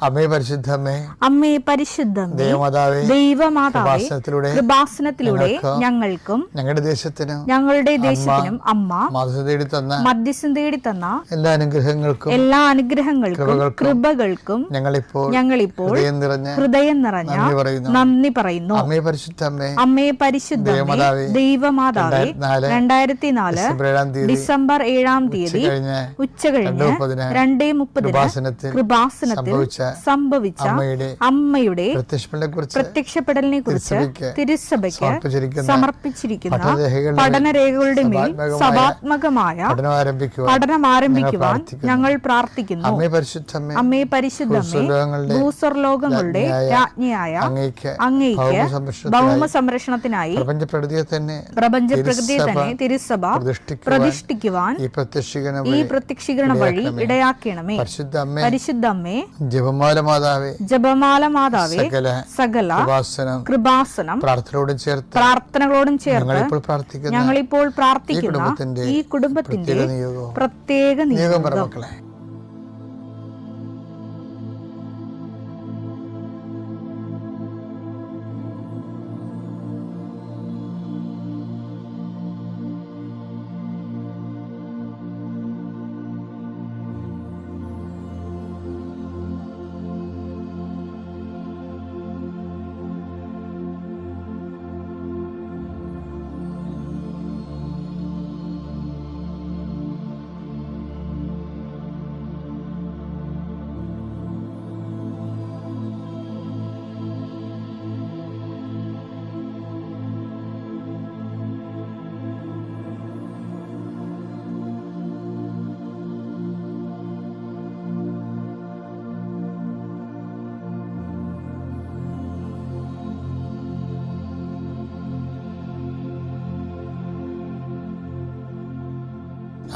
അമ്മേ പരിശുദ്ധമേ, അമ്മേ പരിശുദ്ധമേ, ദൈവമാതാവേ, കൃപാസനത്തിലൂടെ ഞങ്ങൾക്കും ഞങ്ങളുടെ ദേശത്തിനും അമ്മ മധ്യസ്ഥം തേടി തന്ന എല്ലാ അനുഗ്രഹങ്ങൾക്കും കൃപകൾക്കും ഞങ്ങളിപ്പോൾ ഹൃദയം നിറഞ്ഞ നന്ദി പറയുന്നു. അമ്മേ പരിശുദ്ധമേ, ദൈവമാതാവേ, 2004 ഡിസംബർ 7 ഉച്ചകഴിഞ്ഞ് 2:30 കൃപാസനത്തിൽ സംഭവിച്ച അമ്മയുടെ പ്രത്യക്ഷപ്പെടലിനെ കുറിച്ച് തിരുസഭയ്ക്ക് സമർപ്പിച്ചിരിക്കുന്ന പഠനരേഖകളുടെ മേൽ സഭാത്മകമായ പഠനം ആരംഭിക്കുവാൻ ഞങ്ങൾ പ്രാർത്ഥിക്കുന്നു. അമ്മേ പരിശുദ്ധമേ, ഭൂസ്വർലോകങ്ങളുടെ രാജ്ഞിയായ അങ്ങയ്ക്ക് ഭൗമ സംരക്ഷണത്തിനായി പ്രപഞ്ചപ്രകൃതിയെ തന്നെ തിരുസഭ പ്രതിഷ്ഠിക്കുവാൻ ഈ പ്രത്യക്ഷീകരണ വഴി ഇടയാക്കണമേ. പരിശുദ്ധമ്മേ, ജപമാല മാതാവേ, സകല കൃപാസനം പ്രാർത്ഥനകളോടും ചേർത്ത് ഞങ്ങളിപ്പോൾ പ്രാർത്ഥിക്കുന്ന ഈ കുടുംബത്തിന്റെ പ്രത്യേക നിയോഗം.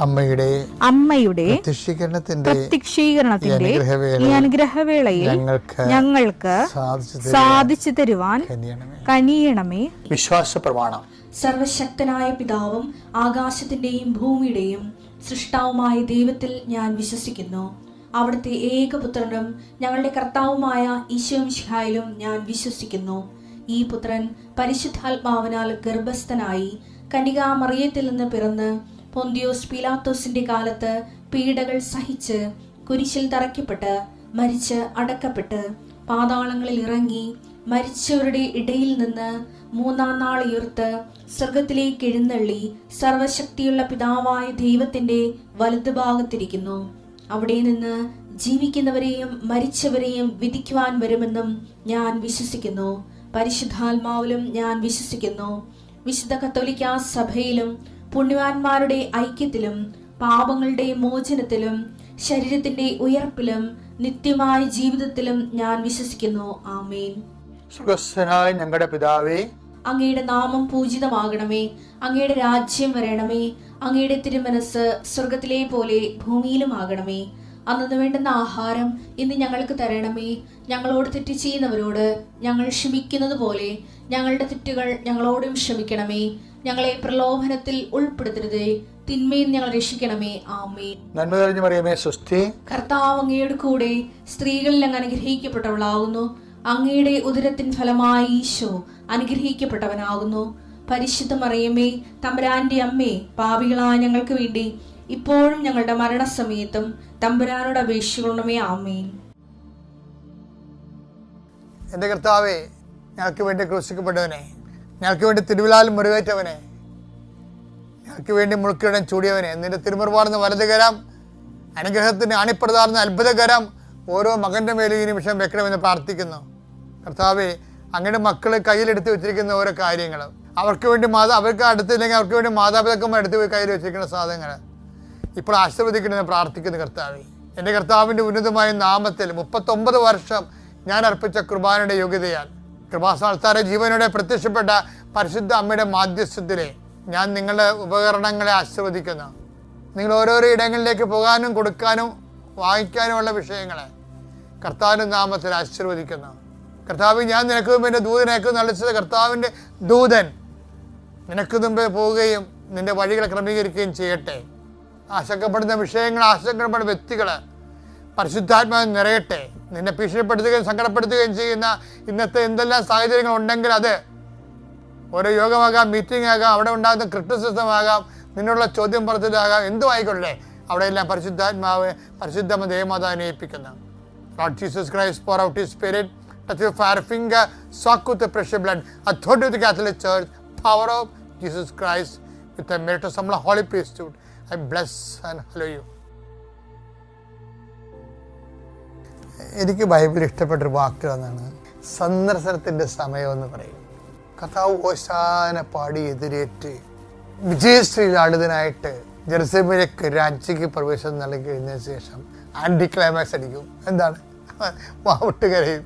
അമ്മയുടെ പ്രത്യക്ഷീകരണത്തിന്റെ ഈ അനുഗ്രഹവേളയിൽ ഞങ്ങൾക്ക് സാധിച്ചു തരുവാൻ കനിയണമേ. വിശ്വാസ പ്രമാണം. സർവശക്തനായ പിതാവും ആകാശത്തിന്റെയും ഭൂമിയുടെയും സൃഷ്ടാവുമായ ദൈവത്തിൽ ഞാൻ വിശ്വസിക്കുന്നു. അവിടുത്തെ ഏകപുത്രനും ഞങ്ങളുടെ കർത്താവുമായ ഈശോമിശിഹായിലും ഞാൻ വിശ്വസിക്കുന്നു. ഈ പുത്രൻ പരിശുദ്ധാത്മാവിനാൽ ഗർഭസ്ഥനായി കന്യകാമറിയത്തിൽ നിന്ന് പിറന്ന് പൊന്തിയോസ് പീലാത്തോസിന്റെ കാലത്ത് പീഡകൾ സഹിച്ച് കുരിശിൽ തറയ്ക്കപ്പെട്ട് മരിച്ച് അടക്കപ്പെട്ട് പാതാളങ്ങളിൽ ഇറങ്ങി മരിച്ചവരുടെ ഇടയിൽ നിന്ന് 3-ാം നാൾ ഉയർത്ത് സ്വർഗത്തിലേക്ക് എഴുന്നള്ളി സർവശക്തിയുള്ള പിതാവായ ദൈവത്തിന്റെ വലതുഭാഗത്തിരിക്കുന്നു. അവിടെ നിന്ന് ജീവിക്കുന്നവരെയും മരിച്ചവരെയും വിധിക്കുവാൻ വരുമെന്നും ഞാൻ വിശ്വസിക്കുന്നു. പരിശുദ്ധാത്മാവിലും ഞാൻ വിശ്വസിക്കുന്നു. വിശുദ്ധ കത്തോലിക്കാ സഭയിലും പുണ്യവാന്മാരുടെ ഐക്യത്തിലും പാപങ്ങളുടെ മോചനത്തിലും ശരീരത്തിന്റെ ഉയർപ്പിലും നിത്യമായ ജീവിതത്തിലും ഞാൻ വിശ്വസിക്കുന്നു. ആമേൻ. സ്വർഗ്ഗസ്ഥനായ ഞങ്ങളുടെ പിതാവേ, അങ്ങയുടെ നാമം പൂജിതമാകണമേ. അങ്ങയുടെ രാജ്യം വരണമേ. അങ്ങയുടെ തിരുമനസ് സ്വർഗത്തിലെ പോലെ ഭൂമിയിലും ആകണമേ. അന്നു വേണ്ടുന്ന ആഹാരം ഇന്ന് ഞങ്ങൾക്ക് തരണമേ. ഞങ്ങളോട് തെറ്റ് ചെയ്യുന്നവരോട് ഞങ്ങൾ ക്ഷമിക്കുന്നത് പോലെ ഞങ്ങളുടെ തെറ്റുകൾ ഞങ്ങളോടും ക്ഷമിക്കണമേ. ഞങ്ങളെ പ്രലോഭനത്തിൽ ഉൾപ്പെടുത്തരുതേ, തിന്മയിൽ ഞങ്ങൾ രക്ഷിക്കണമേ. ആമേൻ. നന്മ നിറഞ്ഞ മറിയമേ, സ്വസ്തി. കർത്താവ് അങ്ങയുടെ കൂടെ സ്ത്രീകളിൽ അങ്ങ് അനുഗ്രഹിക്കപ്പെട്ടവളാകുന്നു. അങ്ങയുടെ ഉദരത്തിൻ ഫലമായി ഈശോ അനുഗ്രഹിക്കപ്പെട്ടവനാകുന്നു. പരിശുദ്ധ മറിയമേ, തമ്പുരാന്റെ അമ്മേ, പാപികളായ ഞങ്ങൾക്ക് വേണ്ടി ഇപ്പോഴും ഞങ്ങളുടെ മരണസമയത്തും തമ്പുരാനോട് അപേക്ഷിക്കണമേ. ആമേൻ. എന്റെ കർത്താവേ, ഞങ്ങൾക്ക് വേണ്ടി ക്രൂശിക്കപ്പെട്ടവനെ, ഞങ്ങൾക്ക് വേണ്ടി തിരുവിലാൽ മുറിവേറ്റവനെ, ഞങ്ങൾക്ക് വേണ്ടി മുൾക്കിടം ചൂടിയവനെ, നിന്റെ തിരുമുറിവാർന്ന വലതുകരം, അനുഗ്രഹത്തിന് അണിപ്രതാർന്ന അത്ഭുതകരം ഓരോ മകൻ്റെ മേലും ഈ നിമിഷം വെക്കണമെന്ന് പ്രാർത്ഥിക്കുന്നു. കർത്താവേ, അങ്ങയുടെ മക്കൾ കയ്യിലെടുത്ത് വെച്ചിരിക്കുന്ന ഓരോ കാര്യങ്ങൾ, അവർക്ക് വേണ്ടി അവർക്ക് അടുത്തില്ലെങ്കിൽ അവർക്ക് വേണ്ടി മാതാപിതാക്കന്മാർ എടുത്ത് പോയി കയ്യിൽ വെച്ചിരിക്കുന്ന സാധനങ്ങൾ ഇപ്പോൾ ആശീർവദിക്കണമെന്ന് പ്രാർത്ഥിക്കുന്നു. കർത്താവേ, എൻ്റെ കർത്താവിൻ്റെ ഉന്നതമായ നാമത്തിൽ 39 വർഷം ഞാൻ അർപ്പിച്ച കുർബാനയുടെ യോഗ്യതയാൽ കൃപാസ്ഥാനത്താരെ ജീവനോടെ പ്രത്യക്ഷപ്പെട്ട പരിശുദ്ധ അമ്മയുടെ മാധ്യസ്ഥത്തിലെ ഞാൻ നിങ്ങളുടെ ഉപകരണങ്ങളെ ആശീർവദിക്കുന്നു. നിങ്ങൾ ഓരോരോ ഇടങ്ങളിലേക്ക് പോകാനും കൊടുക്കാനും വാങ്ങിക്കാനുമുള്ള വിഷയങ്ങളെ കർത്താവിൻ്റെ നാമത്തിൽ ആശീർവദിക്കുന്നു. കർത്താവ്, ഞാൻ നിനക്ക് മുമ്പ് എൻ്റെ ദൂതനേക്ക് നളിച്ചത് കർത്താവിൻ്റെ ദൂതൻ നിനക്ക് മുമ്പേ പോവുകയും നിൻ്റെ വഴികളെ ക്രമീകരിക്കുകയും ചെയ്യട്ടെ. ആശങ്കപ്പെടുന്ന വിഷയങ്ങൾ, ആശങ്കപ്പെടുന്ന വ്യക്തികൾ പരിശുദ്ധാത്മാവിൽ നിറയട്ടെ. നിന്നെ ഭീഷണിപ്പെടുത്തുകയും സങ്കടപ്പെടുത്തുകയും ചെയ്യുന്ന ഇന്നത്തെ എന്തെല്ലാം സാഹചര്യങ്ങൾ ഉണ്ടെങ്കിൽ അത് ഓരോ യോഗമാകാം, മീറ്റിംഗ് ആകാം, അവിടെ ഉണ്ടാകുന്ന ക്രിറ്റിസിസം ആകാം, നിന്നുള്ള ചോദ്യം പറച്ചിലാകാം, എന്തും ആയിക്കൊള്ളേ, അവിടെയെല്ലാം പരിശുദ്ധാത്മാവ് പരിശുദ്ധ ദൈവമാതാവിനെ ഏൽപ്പിക്കുന്നു. Lord Jesus Christ, pour out His Spirit, touch your fire finger, soak with the precious blood, authority of the Catholic Church, power of Jesus Christ, with the merit of some holy priesthood. I bless and hallow you. എനിക്ക് Bible ഇഷ്ടപ്പെട്ടൊരു വാക്ക് എന്നാണ്, സന്ദർശനത്തിൻ്റെ സമയമെന്ന് പറയും. കർത്താവ് ഓശാന പാടി എതിരേറ്റ് വിജയശ്രീലാളിതനായിട്ട് ജെറുസലേമിലേക്ക് രാജ്യക്ക് പ്രവേശനം നൽകി കഴിഞ്ഞതിന് ശേഷം ആൻറ്റി ക്ലൈമാക്സ് അടിക്കും. എന്താണ്? വാവിട്ട് കരയും.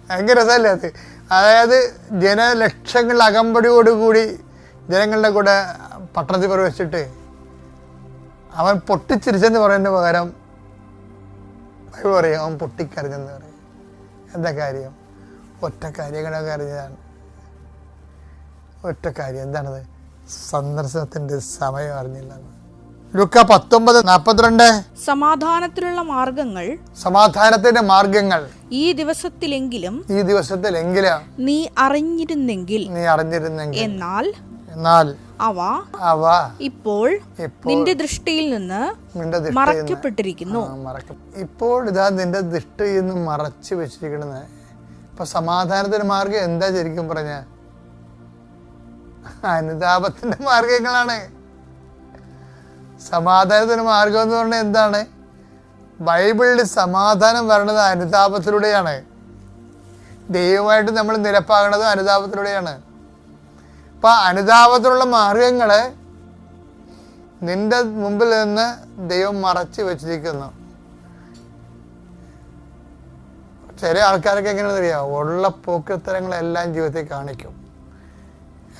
ഭയങ്കര രസമല്ലേ അത്? അതായത് ജനലക്ഷങ്ങൾ അകമ്പടിയോടുകൂടി ജനങ്ങളുടെ കൂടെ പട്ടണത്തിൽ പ്രവേശിച്ചിട്ട് അവൻ പൊട്ടിച്ചിരിച്ചെന്ന് പറയുന്നതിന് പകരം ബൈബിൾ പറയും അവൻ പൊട്ടിക്കരഞ്ഞെന്ന് പറയും. എന്താ കാര്യം? ഒറ്റ കാര്യങ്ങളൊക്കെ അറിഞ്ഞതാണ്. ഒറ്റ കാര്യം എന്താണത്? സന്ദർശനത്തിൻ്റെ സമയം അറിഞ്ഞില്ലെന്ന്. ലൂക്ക 19:42. സമാധാനത്തിലുള്ള മാർഗങ്ങൾ, സമാധാനത്തിന്റെ മാർഗങ്ങൾ ഈ ദിവസത്തിലെങ്കിലും നീ അറിഞ്ഞിരുന്നെങ്കിൽ എന്നാൽ അവ ഇപ്പോൾ നിന്റെ ദൃഷ്ടിയിൽ നിന്ന് മറയ്ക്കപ്പെട്ടിരിക്കുന്നു. ഇപ്പോൾ ഇതാ നിന്റെ ദൃഷ്ടിയിൽ നിന്ന് മറച്ചു വെച്ചിരിക്കുന്നത്. ഇപ്പൊ സമാധാനത്തിന്റെ മാർഗം എന്താ ശരിക്കും പറഞ്ഞ? അനുതാപത്തിന്റെ മാർഗങ്ങളാണ്. സമാധാനത്തിന് മാർഗം എന്ന് പറഞ്ഞാൽ എന്താണ്? ബൈബിളിൽ സമാധാനം വരണത് അനുതാപത്തിലൂടെയാണ്. ദൈവമായിട്ട് നമ്മൾ നിരപ്പാകണത് അനുതാപത്തിലൂടെയാണ്. അപ്പം അനുതാപത്തിലുള്ള മാർഗങ്ങൾ നിന്റെ മുമ്പിൽ നിന്ന് ദൈവം മറച്ചു വെച്ചിരിക്കുന്നു. ചില ആൾക്കാരൊക്കെ എങ്ങനെയാണെന്ന് അറിയാം, ഉള്ള പോക്കത്തരങ്ങളെല്ലാം ജീവിതത്തിൽ കാണിക്കും.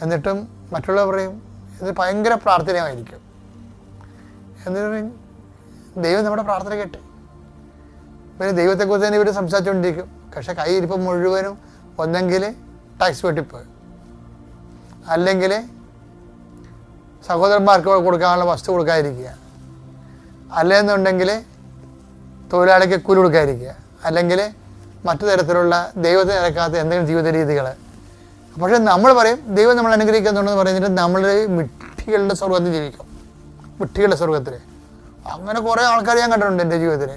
എന്നിട്ടും മറ്റുള്ളവർ പറയും ഇത് ഭയങ്കര പ്രാർത്ഥനയായിരിക്കും. എന്നിട്ട് ദൈവം നമ്മുടെ പ്രാർത്ഥന കേട്ട് പിന്നെ ദൈവത്തെക്കുറിച്ച് തന്നെ ഇവർ സംസാരിച്ചുകൊണ്ടിരിക്കും. പക്ഷെ കൈയിരിപ്പം മുഴുവനും ഒന്നെങ്കിൽ ടാക്സ് വെട്ടിപ്പ്, അല്ലെങ്കിൽ സഹോദരന്മാർക്ക് കൊടുക്കാനുള്ള വസ്തു കൊടുക്കാതിരിക്കുക, അല്ലെന്നുണ്ടെങ്കിൽ തൊഴിലാളിക്ക് കൂലി കൊടുക്കാതിരിക്കുക, അല്ലെങ്കിൽ മറ്റു തരത്തിലുള്ള ദൈവത്തിന് നിരക്കാത്ത എന്തെങ്കിലും ജീവിത രീതികൾ. പക്ഷെ നമ്മൾ പറയും ദൈവം നമ്മൾ അനുഗ്രഹിക്കുന്നുണ്ടെന്ന് പറഞ്ഞിട്ട് നമ്മൾ വിഡ്ഢികളുടെ സ്വർഗത്തിൽ ജീവിക്കും. വിഡ്ഢികളുടെ സ്വർഗത്തിൽ അങ്ങനെ കുറേ ആൾക്കാർ ഞാൻ കണ്ടിട്ടുണ്ട് എൻ്റെ ജീവിതത്തിൽ.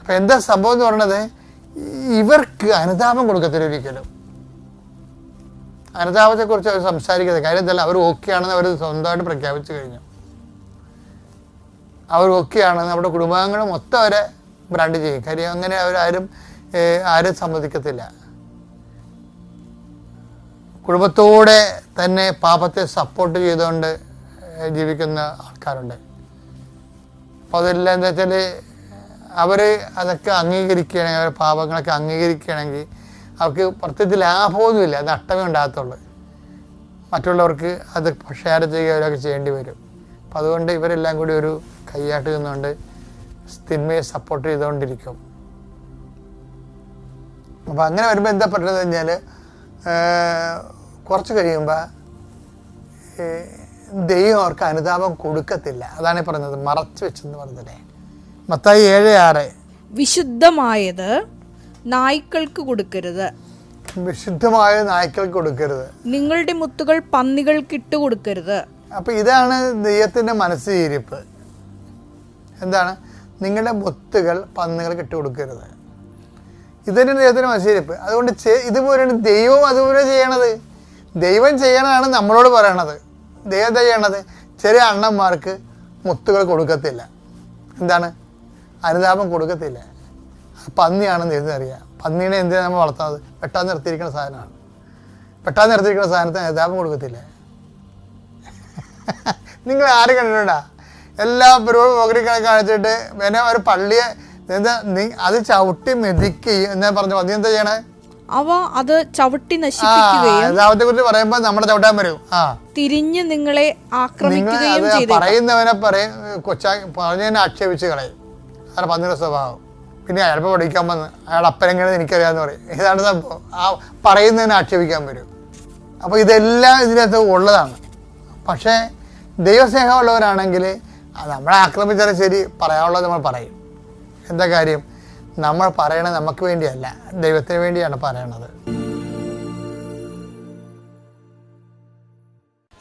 അപ്പം എന്താ സംഭവം എന്ന് പറയുന്നത്, ഇവർക്ക് അനുതാപം കൊടുക്കത്തില്ല ഒരിക്കലും. അനുതാപത്തെക്കുറിച്ച് അവർ സംസാരിക്കുന്നത് കാര്യം എന്തല്ല, അവർ ഓക്കെ ആണെന്ന് അവർ സ്വന്തമായിട്ട് പ്രഖ്യാപിച്ചു കഴിഞ്ഞു. അവർ ഓക്കെ ആണെന്ന് നമ്മുടെ കുടുംബാംഗങ്ങൾ മൊത്തം അവരെ ബ്രാൻഡ് ചെയ്യും. കാര്യം അങ്ങനെ ആരും സമ്മതിക്കത്തില്ല. കുടുംബത്തോടെ തന്നെ പാപത്തെ സപ്പോർട്ട് ചെയ്തുകൊണ്ട് ജീവിക്കുന്ന ആൾക്കാരുണ്ട്. അപ്പോൾ അതെല്ലാം എന്താ വെച്ചാൽ അവർ അതൊക്കെ അംഗീകരിക്കുകയാണെങ്കിൽ, അവരുടെ പാപങ്ങളൊക്കെ അംഗീകരിക്കുകയാണെങ്കിൽ അവർക്ക് പ്രത്യേകിച്ച് ലാഭമൊന്നുമില്ല, നഷ്ടമേ ഉണ്ടാകത്തുള്ളൂ. മറ്റുള്ളവർക്ക് അത് ഷെയർ ചെയ്യുകയൊക്കെ ചെയ്യേണ്ടി വരും. അപ്പം അതുകൊണ്ട് ഇവരെല്ലാം കൂടി ഒരു കൈയാട്ട് നിന്നുകൊണ്ട് തിന്മയെ സപ്പോർട്ട് ചെയ്തുകൊണ്ടിരിക്കും. അപ്പം അങ്ങനെ വരുമ്പോൾ എന്താ പറ്റുന്നത് കഴിഞ്ഞാൽ കുറച്ച് കഴിയുമ്പോൾ ദൈവം അവർക്ക് അനുതാപം കൊടുക്കത്തില്ല. അതാണ് പറഞ്ഞത് മറച്ചു വെച്ചെന്ന് പറഞ്ഞതല്ലേ. മത്തായി 7:6 വിശുദ്ധമായത് നായ്ക്കൾക്ക് കൊടുക്കരുത്, വിശുദ്ധമായത് നായ്ക്കൾക്ക് കൊടുക്കരുത്, നിങ്ങളുടെ മുത്തുകൾ പന്നികൾക്ക് ഇട്ട് കൊടുക്കരുത്. അപ്പം ഇതാണ് ദൈവത്തിൻ്റെ മനസ്സിരിപ്പ്. എന്താണ്? നിങ്ങളുടെ മുത്തുകൾ പന്നികൾക്ക് ഇട്ട് കൊടുക്കരുത്. ഇതന്നെ ദൈവത്തിൻ്റെ മനസ്സിരിപ്പ്. അതുകൊണ്ട് ഇതുപോലെയാണ് ദൈവം അതുപോലെ ചെയ്യണത്. ദൈവം ചെയ്യണതാണ് നമ്മളോട് പറയണത്. ദൈവം എന്താ ചെയ്യണത്? ചെറിയ അണ്ണന്മാർക്ക് മുത്തുകൾ കൊടുക്കത്തില്ല. എന്താണ്? അനുതാപം കൊടുക്കത്തില്ല. പന്നിയാണെന്ന് എഴുതറിയാം. പന്നീനെ എന്തിനാണ് നമ്മൾ വളർത്തുന്നത്? വെട്ടാൻ നിർത്തിയിരിക്കുന്ന സാധനമാണ്. വെട്ടാൻ നിർത്തിയിരിക്കുന്ന സാധനത്തിന് അനുതാപം കൊടുക്കത്തില്ല. നിങ്ങൾ ആരും കണ്ടിട്ടുണ്ടാ? എല്ലാ പരിപാടി കാണിച്ചിട്ട് പിന്നെ ഒരു പള്ളിയെ എന്താ അത് ചവിട്ടി മെതിക്കുകയും എന്നാ പറഞ്ഞു. നീ എന്താ ചെയ്യണേ? അവ അത് ചവിട്ടി നശിപ്പിക്കുകയും അനുതാപത്തെ കുറിച്ച് പറയുമ്പോ നമ്മുടെ ചവിട്ടാൻ വരും. തിരിഞ്ഞ് നിങ്ങളെ ആക്രമിക്കുകയും പറയുന്നവനെ പറഞ്ഞതിനെ ആക്ഷേപിച്ച് കളയും. അതാണ് പന്നിയുടെ സ്വഭാവം. പിന്നെ അയാളിപ്പോൾ പഠിക്കാൻ വന്ന് അയാൾ അപ്പനെങ്ങനെ എനിക്കറിയാമെന്ന് പറയും. ഇതാണ് സംഭവം. പറയുന്നതിനെ ആക്ഷേപിക്കാൻ വരും. അപ്പോൾ ഇതെല്ലാം ഇതിനകത്ത് ഉള്ളതാണ്. പക്ഷേ ദൈവസ്നേഹമുള്ളവരാണെങ്കിൽ നമ്മളെ ആക്രമിച്ചാലും ശരി പറയാനുള്ളത് നമ്മൾ പറയും. എന്താ കാര്യം? നമ്മൾ പറയണത് നമുക്ക് വേണ്ടിയല്ല, ദൈവത്തിന് വേണ്ടിയാണ് പറയണത്.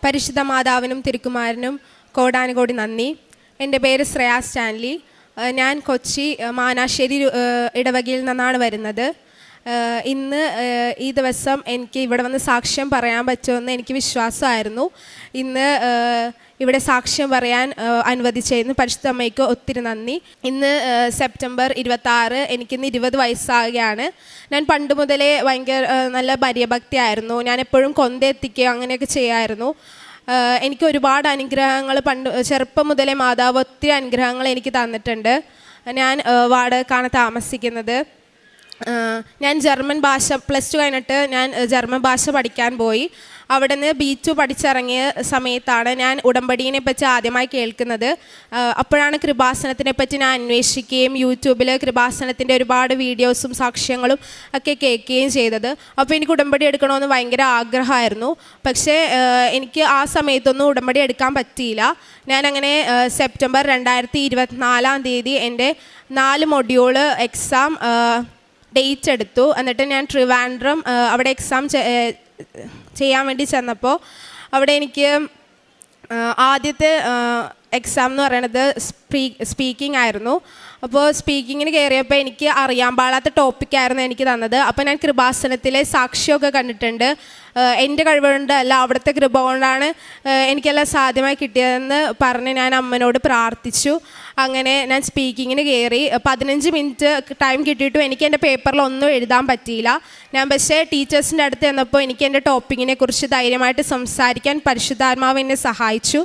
പരിശുദ്ധ മാതാവിനും തിരുക്കുമാരനും കോടാനുകോടി നന്ദി. എൻ്റെ പേര് ശ്രേയ സ്റ്റാൻലി. ഞാൻ കൊച്ചി മാനാശ്ശേരി ഇടവകയിൽ നിന്നാണ് വരുന്നത്. ഇന്ന് ഈ ദിവസം എനിക്ക് ഇവിടെ വന്ന് സാക്ഷ്യം പറയാൻ പറ്റുമെന്ന് എനിക്ക് വിശ്വാസമായിരുന്നു. ഇന്ന് ഇവിടെ സാക്ഷ്യം പറയാൻ അനുവദിച്ചതിന് പരിശുദ്ധ അമ്മയ്ക്ക് ഒത്തിരി നന്ദി. ഇന്ന് സെപ്റ്റംബർ 26, എനിക്കിന്ന് 20 വയസ്സാകുകയാണ്. ഞാൻ പണ്ട് മുതലേ ഭയങ്കര നല്ല ഭര്യഭക്തിയായിരുന്നു. ഞാൻ എപ്പോഴും കൊന്തെത്തിക്കുക അങ്ങനെയൊക്കെ ചെയ്യായിരുന്നു. എനിക്ക് ഒരുപാട് അനുഗ്രഹങ്ങൾ ചെറുപ്പം മുതലേ മാതാവ് ഒത്തിരി അനുഗ്രഹങ്ങൾ എനിക്ക് തന്നിട്ടുണ്ട്. ഞാൻ വാടകയ്ക്കാണ് താമസിക്കുന്നത്. ഞാൻ ജർമ്മൻ ഭാഷ +2 കഴിഞ്ഞിട്ട് ഞാൻ ജർമ്മൻ ഭാഷ പഠിക്കാൻ പോയി. അവിടെ നിന്ന് B2 പഠിച്ചിറങ്ങിയ സമയത്താണ് ഞാൻ ഉടമ്പടീനെ പറ്റി ആദ്യമായി കേൾക്കുന്നത്. അപ്പോഴാണ് കൃപാസനത്തിനെ പറ്റി ഞാൻ അന്വേഷിക്കുകയും യൂട്യൂബിൽ കൃപാസനത്തിൻ്റെ ഒരുപാട് വീഡിയോസും സാക്ഷ്യങ്ങളും ഒക്കെ കേൾക്കുകയും ചെയ്തത്. അപ്പോൾ എനിക്ക് ഉടമ്പടി എടുക്കണമെന്ന് ഭയങ്കര ആഗ്രഹമായിരുന്നു. പക്ഷേ എനിക്ക് ആ സമയത്തൊന്നും ഉടമ്പടി എടുക്കാൻ പറ്റിയില്ല. ഞാനങ്ങനെ സെപ്റ്റംബർ 2024 എൻ്റെ 4 മൊഡ്യൂള് എക്സാം ഡേറ്റ് എടുത്തു. എന്നിട്ട് ഞാൻ ട്രിവാൻഡ്രം അവിടെ എക്സാം ചെയ്യാൻ വേണ്ടി ചെന്നപ്പോൾ അവിടെ എനിക്ക് ആദ്യത്തെ എക്സാം എന്ന് പറയുന്നത് സ്പീക്കിംഗ് ആയിരുന്നു. അപ്പോൾ സ്പീക്കിങ്ങിന് കയറിയപ്പോൾ എനിക്ക് അറിയാൻ പാടാത്ത ടോപ്പിക്കായിരുന്നു എനിക്ക് തന്നത്. അപ്പോൾ ഞാൻ കൃപാസനത്തിലെ സാക്ഷ്യമൊക്കെ കണ്ടിട്ടുണ്ട്. എൻ്റെ കഴിവുകൊണ്ടല്ല, അവിടുത്തെ കൃപ കൊണ്ടാണ് എനിക്കെല്ലാം സാധ്യമായി കിട്ടിയതെന്ന് പറഞ്ഞ് ഞാൻ അമ്മനോട് പ്രാർത്ഥിച്ചു. അങ്ങനെ ഞാൻ സ്പീക്കിങ്ങിന് കയറി. 15 മിനിറ്റ് ടൈം കിട്ടിയിട്ടും എനിക്ക് എൻ്റെ പേപ്പറിലൊന്നും എഴുതാൻ പറ്റിയില്ല. ഞാൻ പക്ഷേ ടീച്ചേഴ്സിൻ്റെ അടുത്ത് ചെന്നപ്പോൾ എനിക്ക് എൻ്റെ ടോപ്പിക്കിനെ കുറിച്ച് ധൈര്യമായിട്ട് സംസാരിക്കാൻ പരിശുദ്ധാത്മാവ് എന്നെ സഹായിച്ചു.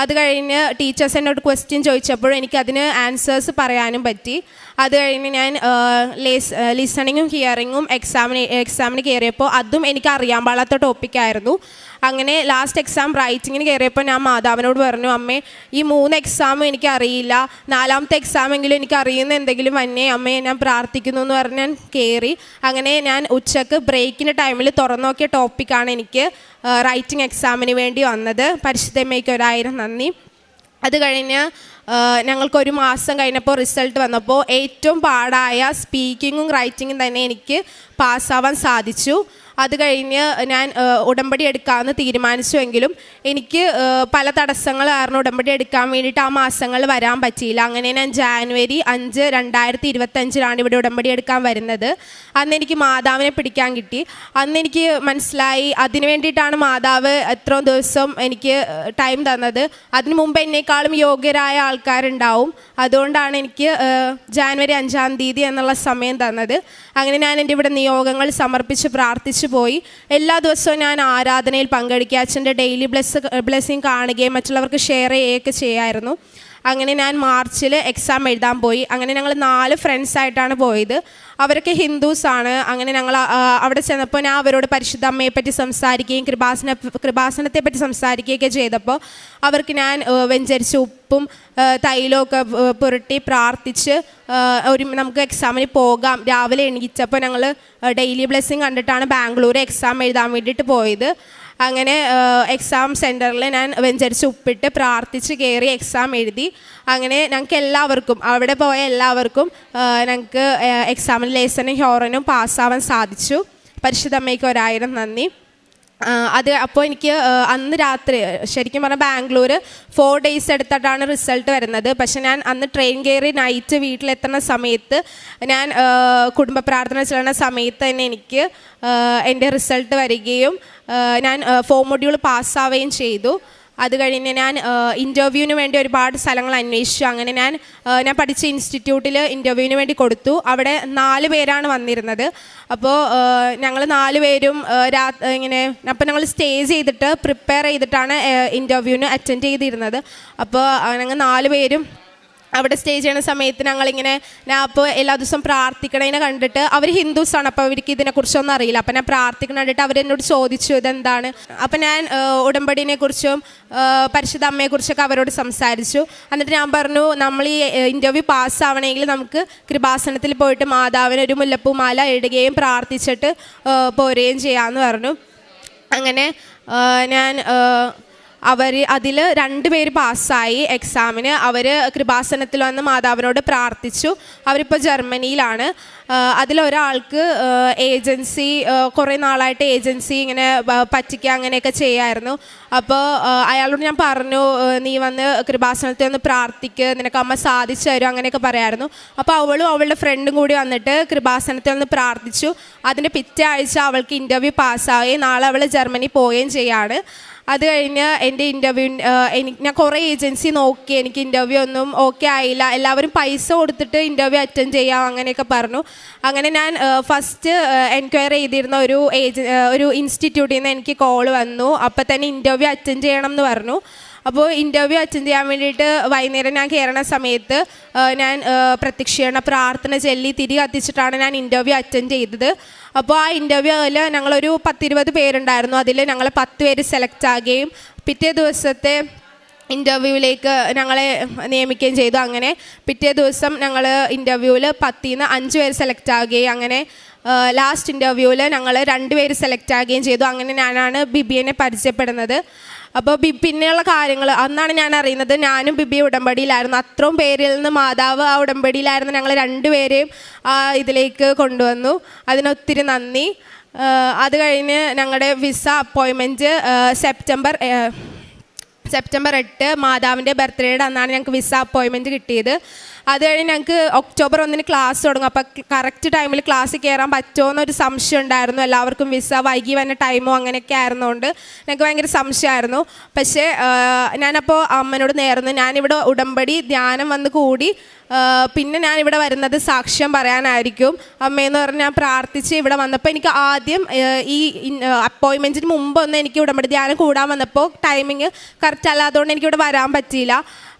അത് കഴിഞ്ഞ് ടീച്ചേഴ്സ് എന്നോട് ക്വസ്റ്റ്യൻ ചോദിച്ചപ്പോഴും എനിക്കതിന് ആൻസേഴ്സ് പറയാനും പറ്റി. അത് കഴിഞ്ഞ് ഞാൻ ലിസണിങ്ങും ഹിയറിങ്ങും എക്സാമിന് കയറിയപ്പോൾ അതും എനിക്ക് അറിയാൻ പാടാത്ത ടോപ്പിക്കായിരുന്നു. അങ്ങനെ ലാസ്റ്റ് എക്സാം റൈറ്റിങ്ങിന് കയറിയപ്പോൾ ഞാൻ മാതാവിനോട് പറഞ്ഞു, അമ്മേ ഈ 3 എക്സാമും എനിക്കറിയില്ല, 4ാമത്തെ എക്സാമെങ്കിലും എനിക്ക് അറിയുന്ന എന്തെങ്കിലും വന്നേ അമ്മേ, ഞാൻ പ്രാർത്ഥിക്കുന്നു എന്ന് പറഞ്ഞ് ഞാൻ കയറി. അങ്ങനെ ഞാൻ ഉച്ചക്ക് ബ്രേക്കിൻ്റെ ടൈമിൽ തുറന്നു നോക്കിയ ടോപ്പിക്കാണ് എനിക്ക് റൈറ്റിംഗ് എക്സാമിന് വേണ്ടി വന്നത്. പരിശുദ്ധമ്മയ്ക്ക് 1000 നന്ദി. അത് കഴിഞ്ഞ് ഞങ്ങൾക്കൊരു മാസം കഴിഞ്ഞപ്പോൾ റിസൾട്ട് വന്നപ്പോൾ ഏറ്റവും പാടായ സ്പീക്കിങ്ങും റൈറ്റിങ്ങും തന്നെ എനിക്ക് പാസ്സാവാൻ സാധിച്ചു. അത് കഴിഞ്ഞ് ഞാൻ ഉടമ്പടി എടുക്കാമെന്ന് തീരുമാനിച്ചുവെങ്കിലും എനിക്ക് പല തടസ്സങ്ങൾ കാരണം ഉടമ്പടി എടുക്കാൻ വേണ്ടിയിട്ട് ആ മാസങ്ങൾ വരാൻ പറ്റിയില്ല. അങ്ങനെ ഞാൻ ജാനുവരി 5, 2025 ഇവിടെ ഉടമ്പടി എടുക്കാൻ വരുന്നത്. അന്ന് എനിക്ക് മാതാവിനെ പിടിക്കാൻ കിട്ടി. അന്ന് എനിക്ക് മനസ്സിലായി അതിന് വേണ്ടിയിട്ടാണ് മാതാവ് എത്രയും ദിവസം എനിക്ക് ടൈം തന്നത്. അതിന് മുമ്പ് എന്നേക്കാളും യോഗ്യരായ ആൾക്കാരുണ്ടാവും, അതുകൊണ്ടാണ് എനിക്ക് ജാനുവരി 5-ാം തീയതി എന്നുള്ള സമയം തന്നത്. അങ്ങനെ ഞാൻ എൻ്റെ ഇവിടെ നിയോഗങ്ങൾ സമർപ്പിച്ച് പ്രാർത്ഥിച്ചു പോയി. എല്ലാ ദിവസവും ഞാൻ ആരാധനയിൽ പങ്കെടുക്കുക, അച്ഛൻ്റെ ഡെയിലി ബ്ലെസ്സിങ് കാണുകയും മറ്റുള്ളവർക്ക് ഷെയർ ചെയ്യുകയൊക്കെ ചെയ്യായിരുന്നു. അങ്ങനെ ഞാൻ മാർച്ചിൽ എക്സാം എഴുതാൻ പോയി. അങ്ങനെ ഞങ്ങൾ 4 ഫ്രണ്ട്സായിട്ടാണ് പോയത്. അവരൊക്കെ ഹിന്ദുസാണ്. അങ്ങനെ ഞങ്ങൾ അവിടെ ചെന്നപ്പോൾ ഞാൻ അവരോട് പരിശുദ്ധ അമ്മയെപ്പറ്റി സംസാരിക്കുകയും കൃപാസനത്തെ പറ്റി സംസാരിക്കുകയൊക്കെ ചെയ്തപ്പോൾ അവർക്ക് ഞാൻ വെഞ്ചരിച്ച ഉപ്പും തൈലമൊക്കെ പുരട്ടി പ്രാർത്ഥിച്ച് നമുക്ക് എക്സാമിന് പോകാം. രാവിലെ എണീച്ചപ്പോൾ ഞങ്ങൾ ഡെയിലി ബ്ലെസ്സിങ് കണ്ടിട്ടാണ് ബാംഗ്ലൂർ എക്സാം എഴുതാൻ വേണ്ടിയിട്ട് പോയത്. അങ്ങനെ എക്സാം സെൻറ്ററിൽ ഞാൻ വെഞ്ചരിച്ച് ഉപ്പിട്ട് പ്രാർത്ഥിച്ച് കയറി എക്സാം എഴുതി. അങ്ങനെ ഞങ്ങൾക്ക് എല്ലാവർക്കും അവിടെ പോയ എല്ലാവർക്കും ഞങ്ങൾക്ക് എക്സാമിന് ലേസനും ഹ്യോറനും പാസ്സാവാൻ സാധിച്ചു. പരിശുദ്ധ അമ്മയ്ക്ക് 1000 നന്ദി. അപ്പോൾ എനിക്ക് അന്ന് രാത്രി ശരിക്കും പറഞ്ഞാൽ ബാംഗ്ലൂർ 4 ഡേയ്സ് എടുത്തിട്ടാണ് റിസൾട്ട് വരുന്നത്. പക്ഷെ ഞാൻ അന്ന് ട്രെയിൻ കയറി നൈറ്റ് വീട്ടിലെത്തുന്ന സമയത്ത് ഞാൻ കുടുംബ പ്രാർത്ഥന ചെല്ലുന്ന സമയത്ത് തന്നെ എനിക്ക് എൻ്റെ റിസൾട്ട് വരികയും ഞാൻ 4 മൊഡ്യൂൾ പാസ്സാവുകയും ചെയ്തു. അത് കഴിഞ്ഞ് ഞാൻ ഇൻ്റർവ്യൂവിന് വേണ്ടി ഒരുപാട് സ്ഥലങ്ങൾ അന്വേഷിച്ചു. അങ്ങനെ ഞാൻ പഠിച്ച ഇൻസ്റ്റിറ്റ്യൂട്ടിൽ ഇൻ്റർവ്യൂവിന് വേണ്ടി കൊടുത്തു. അവിടെ 4 പേരാണ് വന്നിരുന്നത്. അപ്പോൾ ഞങ്ങൾ 4 പേരും അപ്പോൾ ഞങ്ങൾ സ്റ്റേ ചെയ്തിട്ട് പ്രിപ്പയർ ചെയ്തിട്ടാണ് ഇൻ്റർവ്യൂവിന് അറ്റൻഡ് ചെയ്തിരുന്നത്. അപ്പോൾ ഞങ്ങൾ 4 പേരും അവിടെ സ്റ്റേ ചെയ്യുന്ന സമയത്ത് ഞാൻ അപ്പോൾ എല്ലാ ദിവസവും പ്രാർത്ഥിക്കണതിനെ കണ്ടിട്ട് അവർ ഹിന്ദുസാണ്, അപ്പോൾ അവർക്ക് ഇതിനെക്കുറിച്ചൊന്നും അറിയില്ല. അപ്പോൾ ഞാൻ പ്രാർത്ഥിക്കണ കണ്ടിട്ട് അവരെന്നോട് ചോദിച്ചു ഇതെന്താണ്. അപ്പോൾ ഞാൻ ഉടമ്പടിനെ കുറിച്ചും പരിശുദ്ധ അമ്മയെക്കുറിച്ചൊക്കെ അവരോട് സംസാരിച്ചു. എന്നിട്ട് ഞാൻ പറഞ്ഞു, നമ്മൾ ഈ ഇൻ്റർവ്യൂ പാസ്സാവണമെങ്കിൽ നമുക്ക് കൃപാസനത്തിൽ പോയിട്ട് മാതാവിന് ഒരു മുല്ലപ്പൂമാല ഇടുകയും പ്രാർത്ഥിച്ചിട്ട് പോരുകയും ചെയ്യാമെന്ന് പറഞ്ഞു. അങ്ങനെ ഞാൻ അതിൽ 2 പേര് പാസ്സായി എക്സാമിന്. അവർ കൃപാസനത്തിൽ വന്ന് മാതാവിനോട് പ്രാർത്ഥിച്ചു. അവരിപ്പോൾ ജർമ്മനിയിലാണ്. അതിലൊരാൾക്ക് ഏജൻസി കുറേ നാളായിട്ട് ഏജൻസി ഇങ്ങനെ പറ്റിക്കുക അങ്ങനെയൊക്കെ ചെയ്യായിരുന്നു. അപ്പോൾ അയാളോട് ഞാൻ പറഞ്ഞു, നീ വന്ന് കൃപാസനത്തിൽ ഒന്ന് പ്രാർത്ഥിക്ക്, നിനക്ക് അമ്മ സാധിച്ചു തരും അങ്ങനെയൊക്കെ പറയായിരുന്നു. അപ്പോൾ അവളും അവളുടെ ഫ്രണ്ടും കൂടി വന്നിട്ട് കൃപാസനത്തിൽ ഒന്ന് പ്രാർത്ഥിച്ചു. അതിൻ്റെ പിറ്റേ ആഴ്ച അവൾക്ക് ഇൻ്റർവ്യൂ പാസ്സായി. നാളെ അവൾ ജർമ്മനി പോവുകയും ചെയ്യാണ്. അത് കഴിഞ്ഞ് എൻ്റെ ഇൻ്റർവ്യൂ ഞാൻ കുറേ ഏജൻസി നോക്കി, എനിക്ക് ഇൻ്റർവ്യൂ ഒന്നും ഓക്കെ ആയില്ല. എല്ലാവരും പൈസ കൊടുത്തിട്ട് ഇൻ്റർവ്യൂ അറ്റൻഡ് ചെയ്യാം അങ്ങനെയൊക്കെ പറഞ്ഞു. അങ്ങനെ ഞാൻ ഫസ്റ്റ് എൻക്വയറി ചെയ്തിരുന്ന ഒരു ഇൻസ്റ്റിറ്റ്യൂട്ടിൽ നിന്ന് എനിക്ക് കോൾ വന്നു. അപ്പോൾ തന്നെ ഇൻ്റർവ്യൂ അറ്റൻഡ് ചെയ്യണം എന്ന് പറഞ്ഞു. അപ്പോൾ ഇൻ്റർവ്യൂ അറ്റൻഡ് ചെയ്യാൻ വേണ്ടിയിട്ട് വൈകുന്നേരം ഞാൻ കയറുന്ന സമയത്ത് ഞാൻ പ്രത്യക്ഷീകരണ പ്രാർത്ഥന ചൊല്ലി തിരി കത്തിച്ചിട്ടാണ് ഞാൻ ഇൻ്റർവ്യൂ അറ്റൻഡ് ചെയ്തത്. അപ്പോൾ ആ ഇൻ്റർവ്യൂവിൽ ഞങ്ങളൊരു 10-20 പേരുണ്ടായിരുന്നു. അതിൽ ഞങ്ങൾ 10 പേര് സെലക്ട് ആകുകയും പിറ്റേ ദിവസത്തെ ഇൻ്റർവ്യൂവിലേക്ക് ഞങ്ങളെ നിയമിക്കുകയും ചെയ്തു. അങ്ങനെ പിറ്റേ ദിവസം ഞങ്ങൾ ഇൻ്റർവ്യൂവിൽ 10-ൽ നിന്ന് 5 പേര് സെലക്ട് ആകുകയും അങ്ങനെ ലാസ്റ്റ് ഇൻ്റർവ്യൂവിൽ ഞങ്ങൾ 2 പേര് സെലക്ട് ആകുകയും ചെയ്തു. അങ്ങനെ ഞാനാണ് ബിബിയെ പരിചയപ്പെടുന്നത്. അപ്പോൾ പിന്നെയുള്ള കാര്യങ്ങൾ അന്നാണ് ഞാൻ അറിയുന്നത് ഞാനും ബിബി ഉടമ്പടിയിലായിരുന്നു. അത്രയും പേരിൽ നിന്ന് മാതാവ് ആ ഉടമ്പടിയിലായിരുന്നു. ഞങ്ങൾ 2 പേരെയും ഇതിലേക്ക് കൊണ്ടുവന്നു. അതിനൊത്തിരി നന്ദി. അത് കഴിഞ്ഞ് ഞങ്ങളുടെ വിസ അപ്പോയിൻമെൻറ്റ് സെപ്റ്റംബർ 8 മാതാവിൻ്റെ ബർത്ത്ഡേയുടെ അന്നാണ് ഞങ്ങൾക്ക് വിസ അപ്പോയിൻമെൻറ്റ് കിട്ടിയത്. അത് കഴിഞ്ഞ് ഞങ്ങൾക്ക് ഒക്ടോബർ 1 ക്ലാസ് തുടങ്ങും. അപ്പോൾ കറക്റ്റ് ടൈമിൽ ക്ലാസ്സിൽ കയറാൻ പറ്റുമോ എന്നൊരു സംശയം ഉണ്ടായിരുന്നു. എല്ലാവർക്കും വിസ വൈകി വന്ന ടൈമോ അങ്ങനെയൊക്കെ ആയിരുന്നുകൊണ്ട് ഞങ്ങൾക്ക് ഭയങ്കര സംശയമായിരുന്നു. പക്ഷേ ഞാനപ്പോൾ അമ്മനോട് നേർന്നു, ഞാനിവിടെ ഉടമ്പടി ധ്യാനം വന്ന് കൂടി പിന്നെ ഞാനിവിടെ വരുന്നത് സാക്ഷ്യം പറയാനായിരിക്കും അമ്മയെന്ന് പറഞ്ഞ് ഞാൻ പ്രാർത്ഥിച്ച് ഇവിടെ വന്നപ്പോൾ എനിക്ക് ആദ്യം ഈ അപ്പോയിൻമെൻറ്റിന് മുമ്പൊന്നും എനിക്ക് ഉടമ്പടി ധ്യാനം കൂടാൻ വന്നപ്പോൾ ടൈമിങ് കറക്റ്റ് അല്ലാത്തതുകൊണ്ട് എനിക്കിവിടെ വരാൻ പറ്റിയില്ല.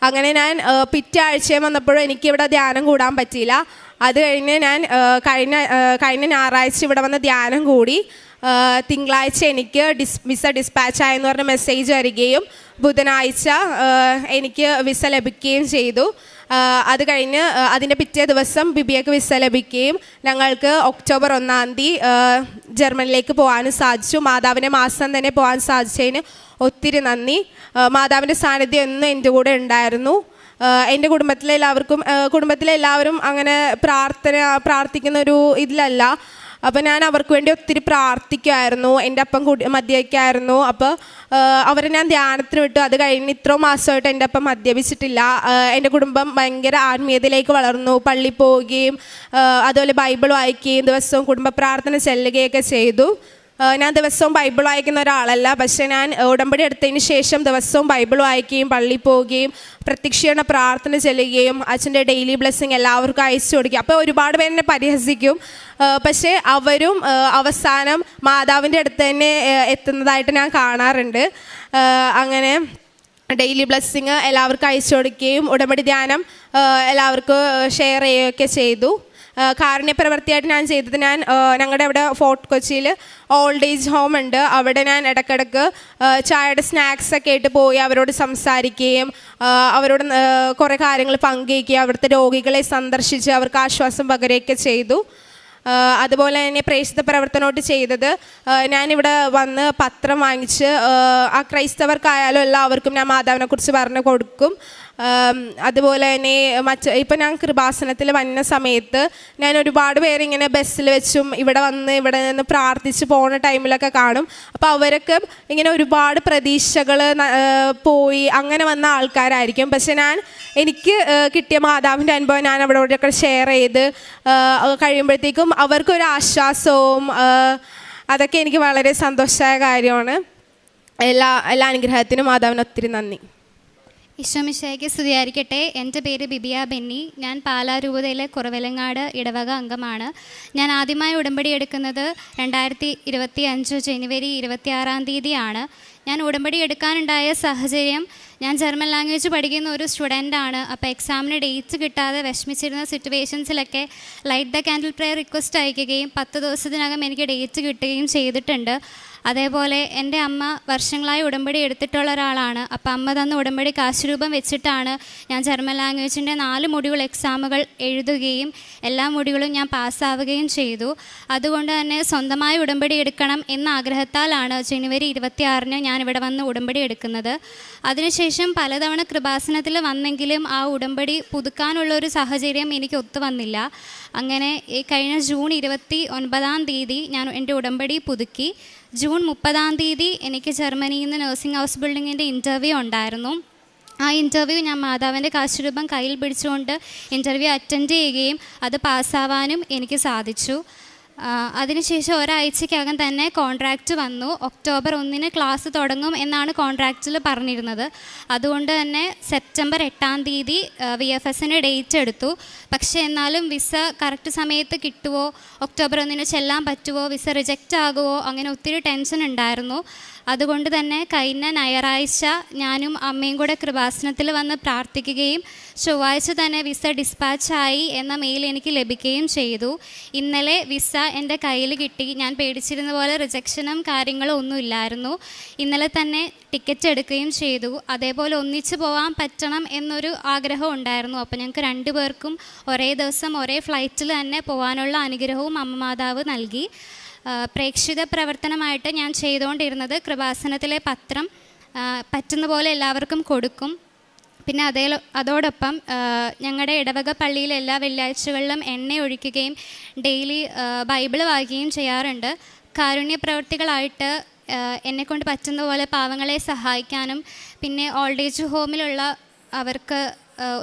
അങ്ങനെ ഞാൻ പിറ്റേ ആഴ്ചയും വന്നപ്പോഴും എനിക്കിവിടെ ധ്യാനം കൂടാൻ പറ്റിയില്ല. അത് കഴിഞ്ഞ് ഞാൻ കഴിഞ്ഞ ഞായറാഴ്ച ഇവിടെ വന്ന് ധ്യാനം കൂടി. തിങ്കളാഴ്ച എനിക്ക് വിസ ഡിസ്പാച്ച് ആയെന്ന് പറഞ്ഞ മെസ്സേജ് വരികയും ബുധനാഴ്ച എനിക്ക് വിസ ലഭിക്കുകയും ചെയ്തു. അത് കഴിഞ്ഞ് അതിൻ്റെ പിറ്റേ ദിവസം ബിബിയക്ക് വിസ ലഭിക്കുകയും ഞങ്ങൾക്ക് ഒക്ടോബർ 1 ജർമ്മനിലേക്ക് പോകാനും സാധിച്ചു. മാതാവിൻ്റെ മാസം തന്നെ പോകാൻ സാധിച്ചതിന് ഒത്തിരി നന്ദി. മാതാവിൻ്റെ സാന്നിധ്യം എന്നും എൻ്റെ കൂടെ ഉണ്ടായിരുന്നു. എൻ്റെ കുടുംബത്തിലെല്ലാവരും അങ്ങനെ പ്രാർത്ഥിക്കുന്ന ഒരു ഇതിലല്ല. അപ്പോൾ ഞാൻ അവർക്ക് വേണ്ടി ഒത്തിരി പ്രാർത്ഥിക്കുമായിരുന്നു. എൻ്റെ അപ്പം മദ്യപിക്കായിരുന്നു. അപ്പോൾ അവരെ ഞാൻ ധ്യാനത്തിന് വിട്ടു. അത് കഴിഞ്ഞ് ഇത്രയും മാസമായിട്ട് എൻ്റെ അപ്പം മദ്യപിച്ചിട്ടില്ല. എൻ്റെ കുടുംബം ഭയങ്കര ആത്മീയതയിലേക്ക് വളർന്നു. പള്ളിയിൽ പോവുകയും അതുപോലെ ബൈബിൾ വായിക്കുകയും ദിവസവും കുടുംബ പ്രാർത്ഥന ചെല്ലുകയൊക്കെ ചെയ്തു. ഞാൻ ദിവസവും ബൈബിൾ വായിക്കുന്ന ഒരാളല്ല. പക്ഷേ ഞാൻ ഉടമ്പടി എടുത്തതിന് ശേഷം ദിവസവും ബൈബിൾ വായിക്കുകയും പള്ളിയിൽ പോവുകയും പ്രത്യക്ഷീകരണ പ്രാർത്ഥന ചെല്ലുകയും അച്ഛൻ്റെ ഡെയിലി ബ്ലെസ്സിങ് എല്ലാവർക്കും അയച്ചു കൊടുക്കുക. അപ്പോൾ ഒരുപാട് പേര് എന്നെ പരിഹസിക്കും. പക്ഷേ അവരും അവസാനം മാതാവിൻ്റെ അടുത്ത് തന്നെ എത്തുന്നതായിട്ട് ഞാൻ കാണാറുണ്ട്. അങ്ങനെ ഡെയിലി ബ്ലെസ്സിങ് എല്ലാവർക്കും അയച്ചു കൊടുക്കുകയും ഉടമ്പടി ധ്യാനം എല്ലാവർക്കും ഷെയർ ചെയ്യുകയൊക്കെ ചെയ്തു. കാരുണ്യപ്രവൃത്തിയായിട്ട് ഞാൻ ചെയ്തത് ഞങ്ങളുടെ അവിടെ ഫോർട്ട് കൊച്ചിയിൽ ഓൾഡ് ഏജ് ഹോം ഉണ്ട്. അവിടെ ഞാൻ ഇടയ്ക്കിടയ്ക്ക് ചായയുടെ സ്നാക്സൊക്കെ ആയിട്ട് പോയി അവരോട് സംസാരിക്കുകയും അവരോട് കുറേ കാര്യങ്ങൾ പങ്കുവയ്ക്കുകയും അവിടുത്തെ രോഗികളെ സന്ദർശിച്ച് അവർക്ക് ആശ്വാസം പകരുകയൊക്കെ ചെയ്തു. അതുപോലെ തന്നെ പ്രേക്ഷിത പ്രവർത്തനമായിട്ട് ചെയ്തത് ഞാനിവിടെ വന്ന് പത്രം വാങ്ങിച്ച് ആ ക്രൈസ്തവർക്കായാലും എല്ലാവർക്കും ഞാൻ മാതാവിനെക്കുറിച്ച് പറഞ്ഞു കൊടുക്കും. അതുപോലെ തന്നെ ഇപ്പം ഞാൻ കൃപാസനത്തിൽ വന്ന സമയത്ത് ഞാൻ ഒരുപാട് പേരിങ്ങനെ ബസ്സിൽ വെച്ചും ഇവിടെ നിന്ന് പ്രാർത്ഥിച്ച് പോകുന്ന ടൈമിലൊക്കെ കാണും. അപ്പോൾ അവരൊക്കെ ഇങ്ങനെ ഒരുപാട് പ്രതീക്ഷകൾ പോയി അങ്ങനെ വന്ന ആൾക്കാരായിരിക്കും. പക്ഷെ എനിക്ക് കിട്ടിയ മാതാവിൻ്റെ അനുഭവം ഞാൻ അവരോടൊക്കെ ഷെയർ ചെയ്ത് കഴിയുമ്പോഴത്തേക്കും അവർക്കൊരു ആശ്വാസവും അതൊക്കെ എനിക്ക് വളരെ സന്തോഷമായ കാര്യമാണ്. എല്ലാ അനുഗ്രഹത്തിനും മാതാവിന് ഒത്തിരി നന്ദി. ഈശോമിശിഹായ്ക്ക് സ്തുതിയായിരിക്കട്ടെ. എൻ്റെ പേര് ബിബിയ ബെന്നി. ഞാൻ പാലാ രൂപതയിലെ കുറവിലങ്ങാട് ഇടവക അംഗമാണ്. ഞാൻ ആദ്യമായി ഉടമ്പടി എടുക്കുന്നത് 2025 ജനുവരി 26 ഞാൻ ഉടമ്പടി എടുക്കാനുണ്ടായ സാഹചര്യം, ഞാൻ ജർമ്മൻ ലാംഗ്വേജ് പഠിക്കുന്ന ഒരു സ്റ്റുഡൻ്റാണ്. അപ്പോൾ എക്സാമിന് ഡേറ്റ് കിട്ടാതെ വിഷമിച്ചിരുന്ന സിറ്റുവേഷൻസിലൊക്കെ light the candle prayer request അയക്കുകയും 10 ദിവസത്തിനകം എനിക്ക് ഡേറ്റ് കിട്ടുകയും ചെയ്തിട്ടുണ്ട്. അതേപോലെ എൻ്റെ അമ്മ വർഷങ്ങളായി ഉടമ്പടി എടുത്തിട്ടുള്ള ഒരാളാണ്. അപ്പോൾ അമ്മ തന്ന ഉടമ്പടി കാശ് രൂപം വെച്ചിട്ടാണ് ഞാൻ ജർമ്മൻ ലാംഗ്വേജിൻ്റെ 4 മൊഡ്യൂൾ എക്സാമുകൾ എഴുതുകയും എല്ലാ മൊഡ്യൂളും ഞാൻ പാസ്സാവുകയും ചെയ്തു. അതുകൊണ്ട് തന്നെ സ്വന്തമായി ഉടമ്പടി എടുക്കണം എന്ന ആഗ്രഹത്താലാണ് ജനുവരി 26 ഞാനിവിടെ വന്ന് ഉടമ്പടി എടുക്കുന്നത്. അതിനുശേഷം പലതവണ കൃപാസനത്തിൽ വന്നെങ്കിലും ആ ഉടമ്പടി പുതുക്കാനുള്ള ഒരു സാഹചര്യം എനിക്ക് ഒത്തു വന്നില്ല. അങ്ങനെ കഴിഞ്ഞ ജൂൺ 29 ഞാൻ എൻ്റെ ഉടമ്പടി പുതുക്കി. ജൂൺ 30 എനിക്ക് ജർമ്മനിയിൽ നിന്ന് നഴ്സിംഗ് ഹൗസ് ബിൽഡിങ്ങിൻ്റെ ഇൻ്റർവ്യൂ ഉണ്ടായിരുന്നു. ആ ഇൻ്റർവ്യൂ ഞാൻ മാതാവിൻ്റെ കാശ് രൂപം കയ്യിൽ പിടിച്ചുകൊണ്ട് ഇൻ്റർവ്യൂ അറ്റൻഡ് ചെയ്യുകയും അത് പാസ്സാവാനും എനിക്ക് സാധിച്ചു. അതിനുശേഷം ഒരാഴ്ചക്കകം തന്നെ കോൺട്രാക്റ്റ് വന്നു. ഒക്ടോബർ 1 ക്ലാസ് തുടങ്ങും എന്നാണ് കോൺട്രാക്റ്റിൽ പറഞ്ഞിരുന്നത്. അതുകൊണ്ട് തന്നെ സെപ്റ്റംബർ 8 VFSന് ഡേറ്റ് എടുത്തു. പക്ഷേ എന്നാലും വിസ കറക്റ്റ് സമയത്ത് കിട്ടുമോ, ഒക്ടോബർ 1 ചെല്ലാൻ പറ്റുമോ, വിസ റിജക്റ്റ് ആകുമോ, അങ്ങനെ ഒത്തിരി ടെൻഷൻ ഉണ്ടായിരുന്നു. അതുകൊണ്ട് തന്നെ കഴിഞ്ഞ ഞായറാഴ്ച ഞാനും അമ്മയും കൂടെ കൃപാസനത്തിൽ വന്ന് പ്രാർത്ഥിക്കുകയും ചൊവ്വാഴ്ച തന്നെ വിസ ഡിസ്പാച്ചായി എന്ന മെയിൽ എനിക്ക് ലഭിക്കുകയും ചെയ്തു. ഇന്നലെ വിസ എൻ്റെ കയ്യിൽ കിട്ടി. ഞാൻ പേടിച്ചിരുന്ന പോലെ റിജക്ഷനും കാര്യങ്ങളും ഒന്നും ഇല്ലായിരുന്നു. ഇന്നലെ തന്നെ ടിക്കറ്റ് എടുക്കുകയും ചെയ്തു. അതേപോലെ ഒന്നിച്ച് പോകാൻ പറ്റണം എന്നൊരു ആഗ്രഹം ഉണ്ടായിരുന്നു. അപ്പോൾ ഞങ്ങൾക്ക് 2 പേർക്കും ഒരേ ദിവസം ഒരേ ഫ്ലൈറ്റിൽ തന്നെ പോകാനുള്ള അനുഗ്രഹവും അമ്മ മാതാവ് നൽകി. പ്രേക്ഷിത പ്രവർത്തനമായിട്ട് ഞാൻ ചെയ്തുകൊണ്ടിരുന്നത് കൃപാസനത്തിലെ പത്രം പറ്റുന്ന പോലെ എല്ലാവർക്കും കൊടുക്കും. പിന്നെ അതോടൊപ്പം ഞങ്ങളുടെ ഇടവക പള്ളിയിൽ എല്ലാ വെള്ളിയാഴ്ചകളിലും എണ്ണ ഒഴിക്കുകയും ഡെയിലി ബൈബിൾ വായിക്കുകയും ചെയ്യാറുണ്ട്. കാരുണ്യ പ്രവർത്തികളായിട്ട് എന്നെക്കൊണ്ട് പറ്റുന്ന പോലെ പാവങ്ങളെ സഹായിക്കാനും പിന്നെ ഓൾഡ് ഏജ് ഹോമിലുള്ള അവർക്ക്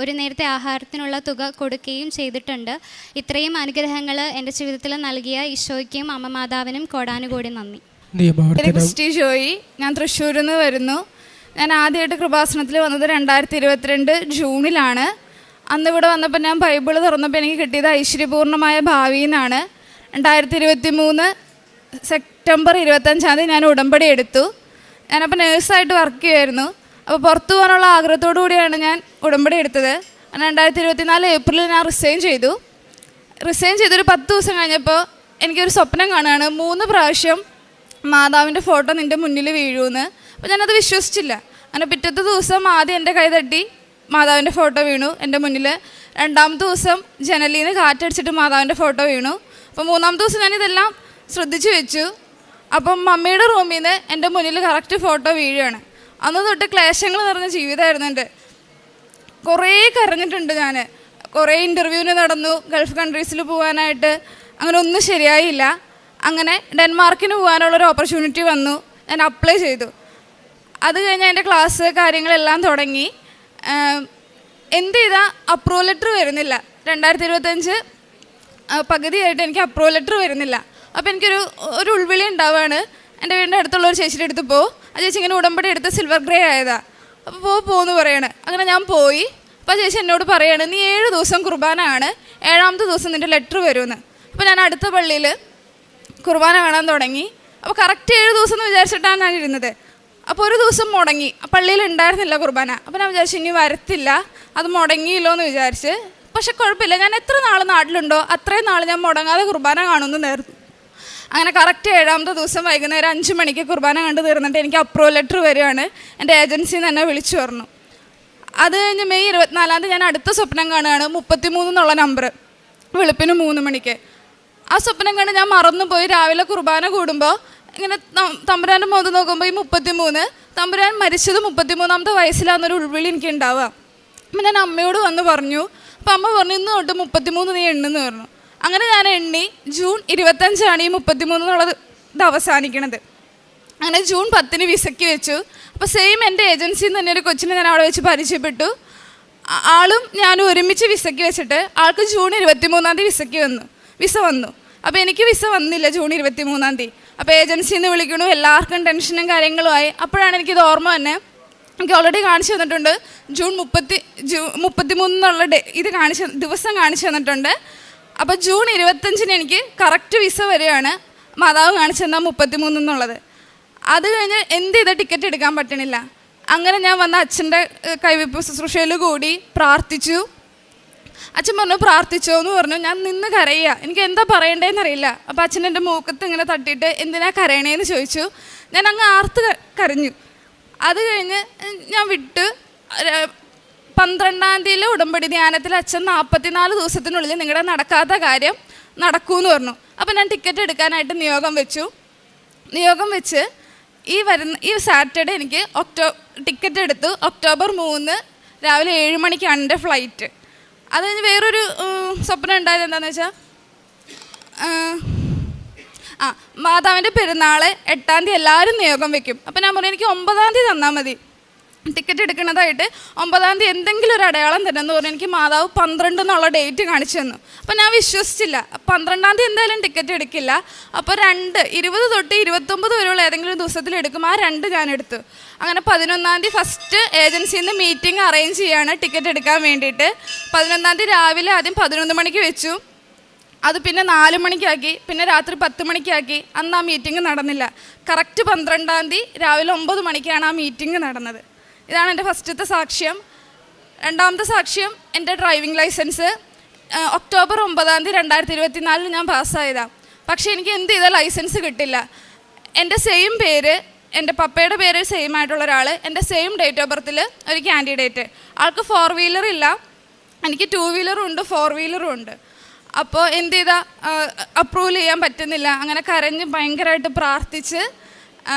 ഒരു നേരത്തെ ആഹാരത്തിനുള്ള തുക കൊടുക്കുകയും ചെയ്തിട്ടുണ്ട്. ഇത്രയും അനുഗ്രഹങ്ങൾ എൻ്റെ ജീവിതത്തിൽ നൽകിയ ഈശോയ്ക്കും അമ്മ മാതാവിനും കോടാനുകോടി നന്ദി. ക്രിസ്റ്റി ജോയി, ഞാൻ തൃശ്ശൂരിൽ നിന്ന് വരുന്നു. ഞാൻ ആദ്യമായിട്ട് കൃപാസനത്തിൽ വന്നത് 2022 ജൂണിലാണ്. അന്ന് ഇവിടെ വന്നപ്പോൾ ഞാൻ ബൈബിൾ തുറന്നപ്പോൾ എനിക്ക് കിട്ടിയത് ഐശ്വര്യപൂർണ്ണമായ ഭാവി എന്നാണ്. 2023 സെപ്റ്റംബർ 25 ഞാൻ ഉടമ്പടി എടുത്തു. ഞാനപ്പോൾ നേഴ്സായിട്ട് വർക്ക് ചെയ്യുമായിരുന്നു. അപ്പോൾ പുറത്തു പോകാനുള്ള ആഗ്രഹത്തോടു കൂടിയാണ് ഞാൻ ഉടമ്പടി എടുത്തത്. 2024 ഏപ്രിലിൽ ഞാൻ റിസൈൻ ചെയ്തു. റിസൈൻ ചെയ്തൊരു 10 ദിവസം കഴിഞ്ഞപ്പോൾ എനിക്കൊരു സ്വപ്നം കാണുകയാണ്, 3 പ്രാവശ്യം മാതാവിൻ്റെ ഫോട്ടോ നിൻ്റെ മുന്നിൽ വീഴുമെന്ന്. അപ്പോൾ ഞാനത് വിശ്വസിച്ചില്ല. അങ്ങനെ പിറ്റത്തെ ദിവസം ആദ്യം എൻ്റെ കൈ തട്ടി മാതാവിൻ്റെ ഫോട്ടോ വീണു എൻ്റെ മുന്നിൽ. 2ാമത്തെ ദിവസം ജനലിൽ നിന്ന് കാറ്റടിച്ചിട്ട് മാതാവിൻ്റെ ഫോട്ടോ വീണു. അപ്പോൾ 3ാമത്തെ ദിവസം ഞാനിതെല്ലാം ശ്രദ്ധിച്ചു വെച്ചു. അപ്പം മമ്മിയുടെ റൂമിൽ നിന്ന് എൻ്റെ മുന്നിൽ കറക്റ്റ് ഫോട്ടോ വീഴുകയാണ്. അന്ന് തൊട്ട് ക്ലേശങ്ങൾ നിറഞ്ഞ ജീവിതമായിരുന്നു എൻ്റെ. കുറേ കരഞ്ഞിട്ടുണ്ട് ഞാൻ. കുറേ ഇൻ്റർവ്യൂവിന് നടന്നു, ഗൾഫ് കൺട്രീസിൽ പോകാനായിട്ട്. അങ്ങനെ ഒന്നും ശരിയായില്ല. അങ്ങനെ ഡെൻമാർക്കിന് പോകാനുള്ളൊരു ഓപ്പർച്യൂണിറ്റി വന്നു. ഞാൻ അപ്ലൈ ചെയ്തു. അത് കഴിഞ്ഞ് എൻ്റെ ക്ലാസ് കാര്യങ്ങളെല്ലാം തുടങ്ങി. എന്ത് ചെയ്താൽ അപ്രൂവൽ ലെറ്റർ വരുന്നില്ല. 2025 പകുതിയായിട്ട് എനിക്ക് അപ്രൂവൽ ലെറ്റർ വരുന്നില്ല. അപ്പോൾ എനിക്കൊരു ഉൾവിളി ഉണ്ടാവുകയാണ്. എൻ്റെ വീടിൻ്റെ അടുത്തുള്ള ഒരു ചേച്ചിയുടെ അടുത്ത് പോകും. ആ ചേച്ചി ഇങ്ങനെ ഉടമ്പടി എടുത്ത് സിൽവർ ഗ്രേ ആയതാ. അപ്പോൾ പോകുമെന്ന് പറയാണ്. അങ്ങനെ ഞാൻ പോയി. അപ്പോൾ ആ ചേച്ചി എന്നോട് പറയാണ്, നീ 7 ദിവസം കുർബാന ആണ്, 7ാമത്തെ ദിവസം നിൻ്റെ ലെറ്റർ വരുമെന്ന്. അപ്പോൾ ഞാൻ അടുത്ത പള്ളിയിൽ കുർബാന കാണാൻ തുടങ്ങി. അപ്പോൾ കറക്റ്റ് 7 ദിവസം എന്ന് വിചാരിച്ചിട്ടാണ് ഞാൻ ഇരുന്നത്. അപ്പോൾ ഒരു ദിവസം മുടങ്ങി, പള്ളിയിൽ ഉണ്ടായിരുന്നില്ല കുർബാന. അപ്പോൾ ഞാൻ വിചാരിച്ചു ഇനി വരത്തില്ല, അത് മുടങ്ങിയില്ലോ എന്ന് വിചാരിച്ച്. പക്ഷെ കുഴപ്പമില്ല, ഞാൻ എത്ര നാൾ നാട്ടിലുണ്ടോ അത്രയും നാൾ ഞാൻ മുടങ്ങാതെ കുർബാന കാണുമെന്ന് നേർന്നു. അങ്ങനെ കറക്റ്റ് 7ാമത്തെ ദിവസം വൈകുന്നേരം 5 മണിക്ക് കുർബാന കണ്ട് തീർന്നിട്ട് എനിക്ക് അപ്രൂവൽ ലെറ്റർ വരികയാണ്. എൻ്റെ ഏജൻസിയിൽ നിന്ന് എന്നെ വിളിച്ചു പറഞ്ഞു. അത് കഴിഞ്ഞ് മെയ് 24 ഞാൻ അടുത്ത സ്വപ്നം കാണുകയാണ്, 33 എന്നുള്ള നമ്പർ, വെളുപ്പിന് 3 മണിക്ക്. ആ സ്വപ്നം കണ്ട് ഞാൻ മറന്നുപോയി. രാവിലെ കുർബാന കൂടുമ്പോൾ ഇങ്ങനെ തമ്പുരാൻ്റെ മുഖത്ത് നോക്കുമ്പോൾ ഈ 33, തമ്പുരാൻ മരിച്ചത് 33ാമത്തെ വയസ്സിലാണെന്നൊരു ഉൾവിളി എനിക്ക് ഉണ്ടാവുക. അപ്പം ഞാൻ അമ്മയോട് വന്ന് പറഞ്ഞു. അപ്പം അമ്മ പറഞ്ഞു, ഇന്ന് തൊട്ട് 33 നീ എണ്ണെന്ന് പറഞ്ഞു. അങ്ങനെ ഞാൻ എണ്ണി. ജൂൺ 25 ഈ 33 എന്നുള്ളത് ഇത് അവസാനിക്കണത്. അങ്ങനെ ജൂൺ 10 വിസയ്ക്ക് വെച്ചു. അപ്പോൾ സെയിം എൻ്റെ ഏജൻസിയിൽ നിന്ന് തന്നെ ഒരു കൊച്ചിനെ ഞാൻ അവിടെ വെച്ച് പരിചയപ്പെട്ടു. ആളും ഞാനും ഒരുമിച്ച് വിസയ്ക്ക് വെച്ചിട്ട് ആൾക്ക് ജൂൺ 23 വിസ വന്നു. അപ്പോൾ എനിക്ക് വിസ വന്നില്ല ജൂൺ 23. അപ്പോൾ ഏജൻസിയിൽ നിന്ന് വിളിക്കണു, എല്ലാവർക്കും ടെൻഷനും കാര്യങ്ങളുമായി. അപ്പോഴാണ് എനിക്കിത് ഓർമ്മ തന്നെ. എനിക്ക് ഓൾറെഡി കാണിച്ചു തന്നിട്ടുണ്ട്, ജൂൺ 33 എന്നുള്ള ദിവസം കാണിച്ചു തന്നിട്ടുണ്ട്. അപ്പോൾ ജൂൺ 25 എനിക്ക് കറക്റ്റ് വിസ വരികയാണ്. മാതാവ് കാണിച്ചു തന്നാൽ 33 എന്നുള്ളത്. അത് കഴിഞ്ഞ് എന്ത് ചെയ്ത ടിക്കറ്റ് എടുക്കാൻ പറ്റണില്ല. അങ്ങനെ ഞാൻ വന്ന അച്ഛൻ്റെ കൈവയ്പ്പ് ശുശ്രൂഷയിൽ കൂടി പ്രാർത്ഥിച്ചു. അച്ഛൻ പറഞ്ഞു പ്രാർത്ഥിച്ചോ എന്ന് പറഞ്ഞു. ഞാൻ നിന്ന് കരയുക, എനിക്ക് എന്താ പറയണ്ടേന്ന് അറിയില്ല. അപ്പോൾ അച്ഛൻ എൻ്റെ മൂക്കത്ത് ഇങ്ങനെ തട്ടിയിട്ട് എന്തിനാ കരയണേന്ന് ചോദിച്ചു. ഞാൻ അങ്ങ് ആർത്ത് കരഞ്ഞു. അത് കഴിഞ്ഞ് ഞാൻ വിട്ട് 12-ാം തീയതി ഉടമ്പടി ധ്യാനത്തിൽ അച്ഛൻ 44 ദിവസത്തിനുള്ളിൽ നിങ്ങളുടെ നടക്കാത്ത കാര്യം നടക്കൂന്ന് പറഞ്ഞു. അപ്പോൾ ഞാൻ ടിക്കറ്റ് എടുക്കാനായിട്ട് നിയോഗം വെച്ച് ഈ സാറ്റർഡേ എനിക്ക് ടിക്കറ്റ് എടുത്തു. ഒക്ടോബർ 3 രാവിലെ 7 മണിക്കാണ് എൻ്റെ ഫ്ലൈറ്റ്. അത് കഴിഞ്ഞ് വേറൊരു സ്വപ്നം ഉണ്ടായത് എന്താണെന്ന് വെച്ചാൽ മാതാവിൻ്റെ പെരുന്നാൾ 8-ാം തീയതി എല്ലാവരും നിയോഗം വെക്കും. അപ്പോൾ ഞാൻ പറഞ്ഞു എനിക്ക് 9-ാം തീയതി തന്നാൽ മതി ടിക്കറ്റ് എടുക്കുന്നതായിട്ട്. 9-ാം തീയതി എന്തെങ്കിലും ഒരു അടയാളം തരുമെന്ന് പറഞ്ഞു. എനിക്ക് മാതാവ് 12 എന്നുള്ള ഡേറ്റ് കാണിച്ചു തന്നു. അപ്പോൾ ഞാൻ വിശ്വസിച്ചില്ല. 12-ാം തീയതി എന്തായാലും ടിക്കറ്റ് എടുക്കില്ല. അപ്പോൾ 20 തൊട്ട് 29 വരെയുള്ള ഏതെങ്കിലും ദിവസത്തിൽ എടുക്കും. ആ 2 ഞാൻ എടുത്തു. അങ്ങനെ 11-ാം തീയതി ഫസ്റ്റ് ഏജൻസിയിൽ നിന്ന് മീറ്റിംഗ് അറേഞ്ച് ചെയ്യാണ് ടിക്കറ്റ് എടുക്കാൻ വേണ്ടിയിട്ട്. 11-ാം തീയതി രാവിലെ ആദ്യം 11 മണിക്ക് വെച്ചു. അത് പിന്നെ 4 മണിക്കാക്കി, പിന്നെ രാത്രി 10 മണിക്കാക്കി. അന്ന് ആ മീറ്റിംഗ് നടന്നില്ല. കറക്റ്റ് 12-ാം തീയതി രാവിലെ 9 മണിക്കാണ് ആ മീറ്റിംഗ് നടന്നത്. ഇതാണ് എൻ്റെ ഫസ്റ്റത്തെ സാക്ഷ്യം. രണ്ടാമത്തെ സാക്ഷ്യം എൻ്റെ ഡ്രൈവിംഗ് ലൈസൻസ് ഒക്ടോബർ 9-ാം തീയതി 2024 ഞാൻ പാസ്സായതാണ്. പക്ഷേ എനിക്ക് എന്ത് ചെയ്താൽ ലൈസൻസ് കിട്ടില്ല. എൻ്റെ സെയിം പേര്, എൻ്റെ പപ്പയുടെ പേര് സെയിം ആയിട്ടുള്ള ഒരാൾ, എൻ്റെ സെയിം ഡേറ്റ് ഓഫ് ബർത്തിൽ ഒരു കാൻഡിഡേറ്റ്. ആൾക്ക് 4 വീലർ ഇല്ല, എനിക്ക് 2 വീലറും ഉണ്ട് 4 വീലറും ഉണ്ട്. അപ്പോൾ എന്ത് ചെയ്താൽ അപ്രൂവൽ ചെയ്യാൻ പറ്റുന്നില്ല. അങ്ങനെ കരഞ്ഞ് ഭയങ്കരമായിട്ട് പ്രാർത്ഥിച്ച്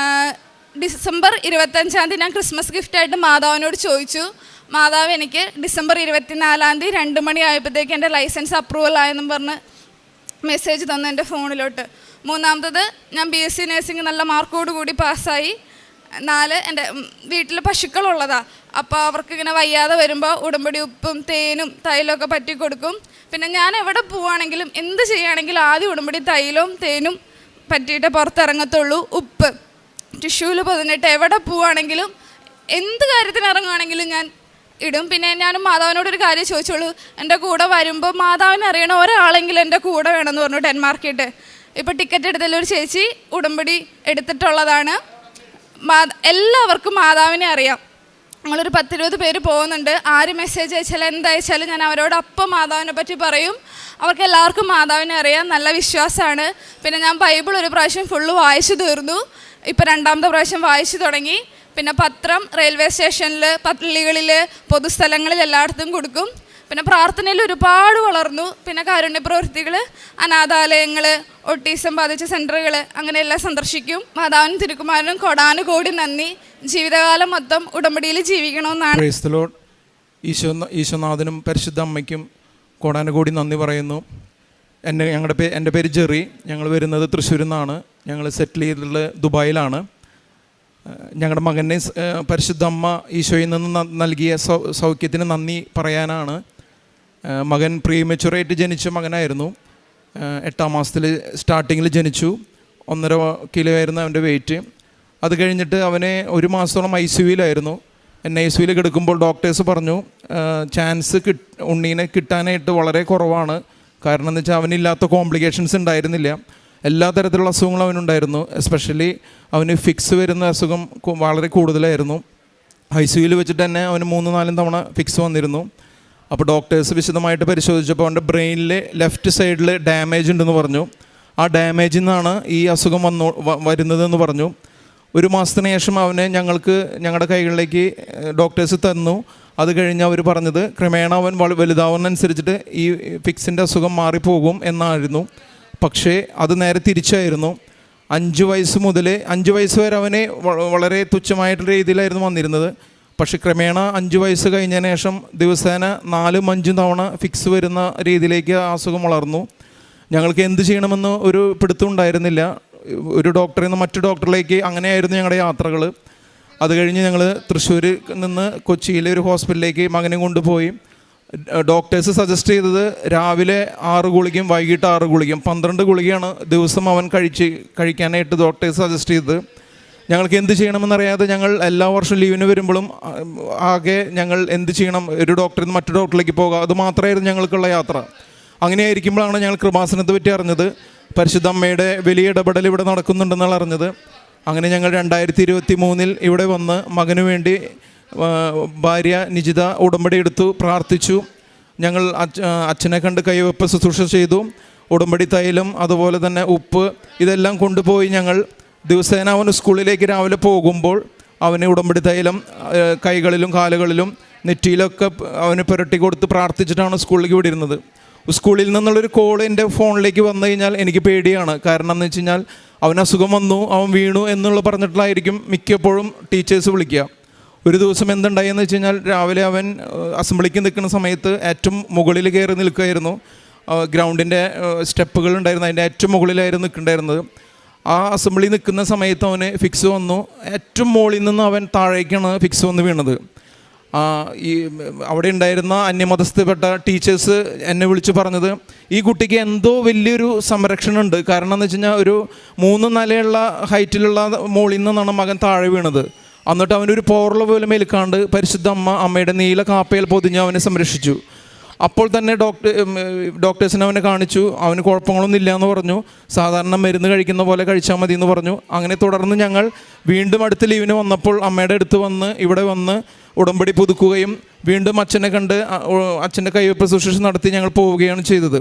ഡിസംബർ 25-ാം തീയതി ഞാൻ ക്രിസ്മസ് ഗിഫ്റ്റായിട്ട് മാതാവിനോട് ചോദിച്ചു. മാതാവ് എനിക്ക് ഡിസംബർ 24-ാം തീയതി 2 മണി ആയപ്പോഴത്തേക്ക് എൻ്റെ ലൈസൻസ് അപ്രൂവൽ ആയെന്നും പറഞ്ഞ് മെസ്സേജ് തന്നു എൻ്റെ ഫോണിലോട്ട്. മൂന്നാമത്തത് ഞാൻ BSc നേഴ്സിംഗ് നല്ല മാർക്കോട് കൂടി പാസ്സായി. 4 എൻ്റെ വീട്ടിൽ പശുക്കളുള്ളതാണ്. അപ്പോൾ അവർക്കിങ്ങനെ വയ്യാതെ വരുമ്പോൾ ഉടമ്പടി ഉപ്പും തേനും തൈലമൊക്കെ പറ്റി കൊടുക്കും. പിന്നെ ഞാൻ എവിടെ പോവുകയാണെങ്കിലും എന്ത് ചെയ്യുകയാണെങ്കിലും ആദ്യം ഉടമ്പടി തൈലവും തേനും പറ്റിയിട്ട് പുറത്തിറങ്ങത്തുള്ളൂ. ഉപ്പ് ടിഷ്യൂവിൽ പൊതിഞ്ഞിട്ട് എവിടെ പോവുകയാണെങ്കിലും എന്ത് കാര്യത്തിന് ഇറങ്ങുകയാണെങ്കിലും ഞാൻ ഇടും. പിന്നെ ഞാനും മാതാവിനോടൊരു കാര്യം ചോദിച്ചോളൂ, എൻ്റെ കൂടെ വരുമ്പോൾ മാതാവിനെ അറിയണ ഒരാളെങ്കിലും എൻ്റെ കൂടെ വേണമെന്ന് പറഞ്ഞു ഡെൻമാർക്കിട്ട്. ഇപ്പോൾ ടിക്കറ്റ് എടുത്തല്ലൊരു ചേച്ചി ഉടമ്പടി എടുത്തിട്ടുള്ളതാണ്. എല്ലാവർക്കും മാതാവിനെ അറിയാം. ഞങ്ങളൊരു 10-20 പേര് പോകുന്നുണ്ട്. ആര് മെസ്സേജ് അയച്ചാലും എന്തയച്ചാലും ഞാൻ അവരോട് അപ്പം മാതാവിനെ പറ്റി പറയും. അവർക്ക് എല്ലാവർക്കും മാതാവിനെ അറിയാം, നല്ല വിശ്വാസമാണ്. പിന്നെ ഞാൻ ബൈബിൾ ഒരു പ്രാവശ്യം ഫുള്ള് വായിച്ചു തീർന്നു. ഇപ്പോൾ 2ാമത്തെ പ്രാവശ്യം വായിച്ചു തുടങ്ങി. പിന്നെ പത്രം റെയിൽവേ സ്റ്റേഷനിൽ, പള്ളികളിൽ, പൊതുസ്ഥലങ്ങളിൽ എല്ലായിടത്തും കൊടുക്കും. പിന്നെ പ്രാർത്ഥനയിൽ ഒരുപാട് വളർന്നു. പിന്നെ കാരുണ്യ പ്രവൃത്തികൾ, അനാഥാലയങ്ങൾ, ഓട്ടിസം ബാധിച്ച സെൻ്ററുകൾ അങ്ങനെയെല്ലാം സന്ദർശിക്കും. മാതാവിനും തിരുക്കുമാരനും കോടാനുകോടി നന്ദി. ജീവിതകാലം മൊത്തം ഉടമ്പടിയിൽ ജീവിക്കണമെന്നാണ്. Praise the lord. ഈശോനാഥനും പരിശുദ്ധ അമ്മയ്ക്കും കോടാനുകോടി നന്ദി പറയുന്നു. എൻ്റെ പേര് ജെറി. ഞങ്ങൾ വരുന്നത് തൃശ്ശൂരിൽ നിന്നാണ്. ഞങ്ങൾ സെറ്റിൽ ചെയ്തിട്ടുള്ളത് ദുബായിലാണ്. ഞങ്ങളുടെ മകനെ പരിശുദ്ധ അമ്മ ഈശോയിൽ നിന്ന് നൽകിയ സൗഖ്യത്തിന് നന്ദി പറയാനാണ്. മകൻ പ്രീമെച്ചുറായിട്ട് ജനിച്ച മകനായിരുന്നു. 8-ാം മാസത്തിൽ സ്റ്റാർട്ടിങ്ങിൽ ജനിച്ചു. 1.5 കിലോ ആയിരുന്നു അവൻ്റെ വെയിറ്റ്. അത് കഴിഞ്ഞിട്ട് അവനെ 1 മാസത്തോളം ICUവിലായിരുന്നു. ICUവിൽ കിടക്കുമ്പോൾ ഡോക്ടേഴ്സ് പറഞ്ഞു ചാൻസ് ഉണ്ണീനെ കിട്ടാനായിട്ട് വളരെ കുറവാണ്. കാരണം എന്ന് വെച്ചാൽ അവനില്ലാത്ത കോംപ്ലിക്കേഷൻസ് ഉണ്ടായിരുന്നില്ല. എല്ലാ തരത്തിലുള്ള അസുഖങ്ങളും അവനുണ്ടായിരുന്നു. എസ്പെഷ്യലി അവന് ഫിക്സ് വരുന്ന അസുഖം വളരെ കൂടുതലായിരുന്നു. ICUവിൽ വെച്ചിട്ട് തന്നെ അവന് 3-4 തവണ ഫിക്സ് വന്നിരുന്നു. അപ്പോൾ ഡോക്ടേഴ്സ് വിശദമായിട്ട് പരിശോധിച്ചപ്പോൾ അവൻ്റെ ബ്രെയിനിൽ ലെഫ്റ്റ് സൈഡിൽ ഡാമേജ് ഉണ്ടെന്ന് പറഞ്ഞു. ആ ഡാമേജിൽ നിന്നാണ് ഈ അസുഖം വരുന്നതെന്ന് പറഞ്ഞു. 1 മാസത്തിന് ശേഷം അവനെ ഞങ്ങളുടെ കൈകളിലേക്ക് ഡോക്ടേഴ്സ് തന്നു. അത് കഴിഞ്ഞ് അവർ പറഞ്ഞത് ക്രമേണ അവൻ വലുതാവുന്നതനുസരിച്ചിട്ട് ഈ ഫിക്സിൻ്റെ അസുഖം മാറിപ്പോകും എന്നായിരുന്നു. പക്ഷേ അത് നേരെ തിരിച്ചായിരുന്നു. 5 വയസ്സ് മുതൽ 5 വയസ്സ് വരെ അവനെ വളരെ തുച്ഛമായിട്ടുള്ള രീതിയിലായിരുന്നു വന്നിരുന്നത്. പക്ഷെ ക്രമേണ 5 വയസ്സ് കഴിഞ്ഞതിന് ശേഷം ദിവസേന 4-5 തവണ ഫിക്സ് വരുന്ന രീതിയിലേക്ക് അസുഖം വളർന്നു. ഞങ്ങൾക്ക് എന്ത് ചെയ്യണമെന്ന് ഒരു പിടുത്തം ഉണ്ടായിരുന്നില്ല. ഒരു ഡോക്ടറിൽ നിന്ന് മറ്റു ഡോക്ടറിലേക്ക് അങ്ങനെയായിരുന്നു ഞങ്ങളുടെ യാത്രകൾ. അത് കഴിഞ്ഞ് ഞങ്ങൾ തൃശ്ശൂരിൽ നിന്ന് കൊച്ചിയിലെ ഒരു ഹോസ്പിറ്റലിലേക്ക് മകനെ കൊണ്ടുപോയി. ഡോക്ടേഴ്സ് സജസ്റ്റ് ചെയ്തത് രാവിലെ 6 ഗുളികയും വൈകിട്ട് 6 ഗുളികയും 12 ഗുളികയാണ് ദിവസം അവൻ കഴിക്കാനായിട്ട് ഡോക്ടേഴ്സ് സജസ്റ്റ് ചെയ്തത്. ഞങ്ങൾക്ക് എന്ത് ചെയ്യണമെന്നറിയാതെ ഞങ്ങൾ എല്ലാ വർഷവും ലീവിന് വരുമ്പോഴും ആകെ ഞങ്ങൾ എന്ത് ചെയ്യണം, ഒരു ഡോക്ടറിൽ നിന്ന് മറ്റു ഡോക്ടറിലേക്ക് പോകുക, അത് മാത്രമായിരുന്നു ഞങ്ങൾക്കുള്ള യാത്ര. അങ്ങനെയായിരിക്കുമ്പോഴാണ് ഞങ്ങൾ കൃപാസനത്തെ പറ്റി അറിഞ്ഞത്. പരിശുദ്ധ അമ്മയുടെ വലിയ ഇടപെടൽ ഇവിടെ നടക്കുന്നുണ്ടെന്നാണ് അറിഞ്ഞത്. അങ്ങനെ ഞങ്ങൾ 2023 ഇവിടെ വന്ന് മകനു വേണ്ടി ഭാര്യ നിജിത ഉടമ്പടി എടുത്തു, പ്രാർത്ഥിച്ചു. ഞങ്ങൾ അച്ഛനെ കണ്ട് കൈവെപ്പ് ശുശ്രൂഷ ചെയ്തു. ഉടമ്പടി തൈലം അതുപോലെ തന്നെ ഉപ്പ് ഇതെല്ലാം കൊണ്ടുപോയി ഞങ്ങൾ ദിവസേന അവന് സ്കൂളിലേക്ക് രാവിലെ പോകുമ്പോൾ അവന് ഉടമ്പടി തൈലം കൈകളിലും കാലുകളിലും നെറ്റിയിലൊക്കെ അവന് പുരട്ടി കൊടുത്ത് പ്രാർത്ഥിച്ചിട്ടാണ് സ്കൂളിലേക്ക് വിടിരുന്നത്. സ്കൂളിൽ നിന്നുള്ളൊരു കോൾ എൻ്റെ ഫോണിലേക്ക് വന്നു കഴിഞ്ഞാൽ എനിക്ക് പേടിയാണ്. കാരണം എന്ന് വെച്ച് കഴിഞ്ഞാൽ അവന് അസുഖം വന്നു, അവൻ വീണു എന്നുള്ള പറഞ്ഞിട്ടുള്ളതായിരിക്കും മിക്കപ്പോഴും ടീച്ചേഴ്സ് വിളിക്കുക. ഒരു ദിവസം എന്തുണ്ടായെന്ന് വെച്ച് കഴിഞ്ഞാൽ രാവിലെ അവൻ അസംബ്ലിക്ക് നിൽക്കുന്ന സമയത്ത് ഏറ്റവും മുകളിൽ കയറി നിൽക്കുകയായിരുന്നു. ഗ്രൗണ്ടിൻ്റെ സ്റ്റെപ്പുകൾ ഉണ്ടായിരുന്നു, അതിൻ്റെ ഏറ്റവും മുകളിലായിരുന്നു നിൽക്കുന്നുണ്ടായിരുന്നത്. ആ അസംബ്ലി നിൽക്കുന്ന സമയത്ത് അവന് ഫിക്സ് വന്നു. ഏറ്റവും മുകളിൽ നിന്ന് അവൻ താഴേക്കാണ് ഫിക്സ് വന്ന് വീണത്. ഈ അവിടെ ഉണ്ടായിരുന്ന അന്യമതസ്ഥപ്പെട്ട ടീച്ചേഴ്സ് എന്നെ വിളിച്ച് പറഞ്ഞത് ഈ കുട്ടിക്ക് എന്തോ വലിയൊരു സംരക്ഷണം ഉണ്ട്. കാരണം എന്ന് വെച്ച് കഴിഞ്ഞാൽ ഒരു 3 നിലയുള്ള ഹൈറ്റിലുള്ള മുകളിൽ നിന്നാണ് മകൻ താഴെ വീണത്. എന്നിട്ട് അവനൊരു പോറൽ പോലും ഏൽക്കാണ്ട് പരിശുദ്ധ അമ്മയുടെ നീല കാപ്പയിൽ പൊതിഞ്ഞ് അവനെ സംരക്ഷിച്ചു. അപ്പോൾ തന്നെ ഡോക്ടേഴ്സിനെ അവനെ കാണിച്ചു. അവന് കുഴപ്പങ്ങളൊന്നും ഇല്ല എന്ന് പറഞ്ഞു. സാധാരണ മരുന്ന് കഴിക്കുന്ന പോലെ കഴിച്ചാൽ മതി എന്ന് പറഞ്ഞു. അങ്ങനെ തുടർന്ന് ഞങ്ങൾ വീണ്ടും അടുത്ത ലീവിന് വന്നപ്പോൾ അമ്മയുടെ അടുത്ത് വന്ന് ഇവിടെ വന്ന് ഉടമ്പടി പുതുക്കുകയും വീണ്ടും അച്ഛനെ കണ്ട് അച്ഛൻ്റെ കൈവെപ്പ് ശുശ്രൂഷ നടത്തി ഞങ്ങൾ പോവുകയാണ് ചെയ്തത്.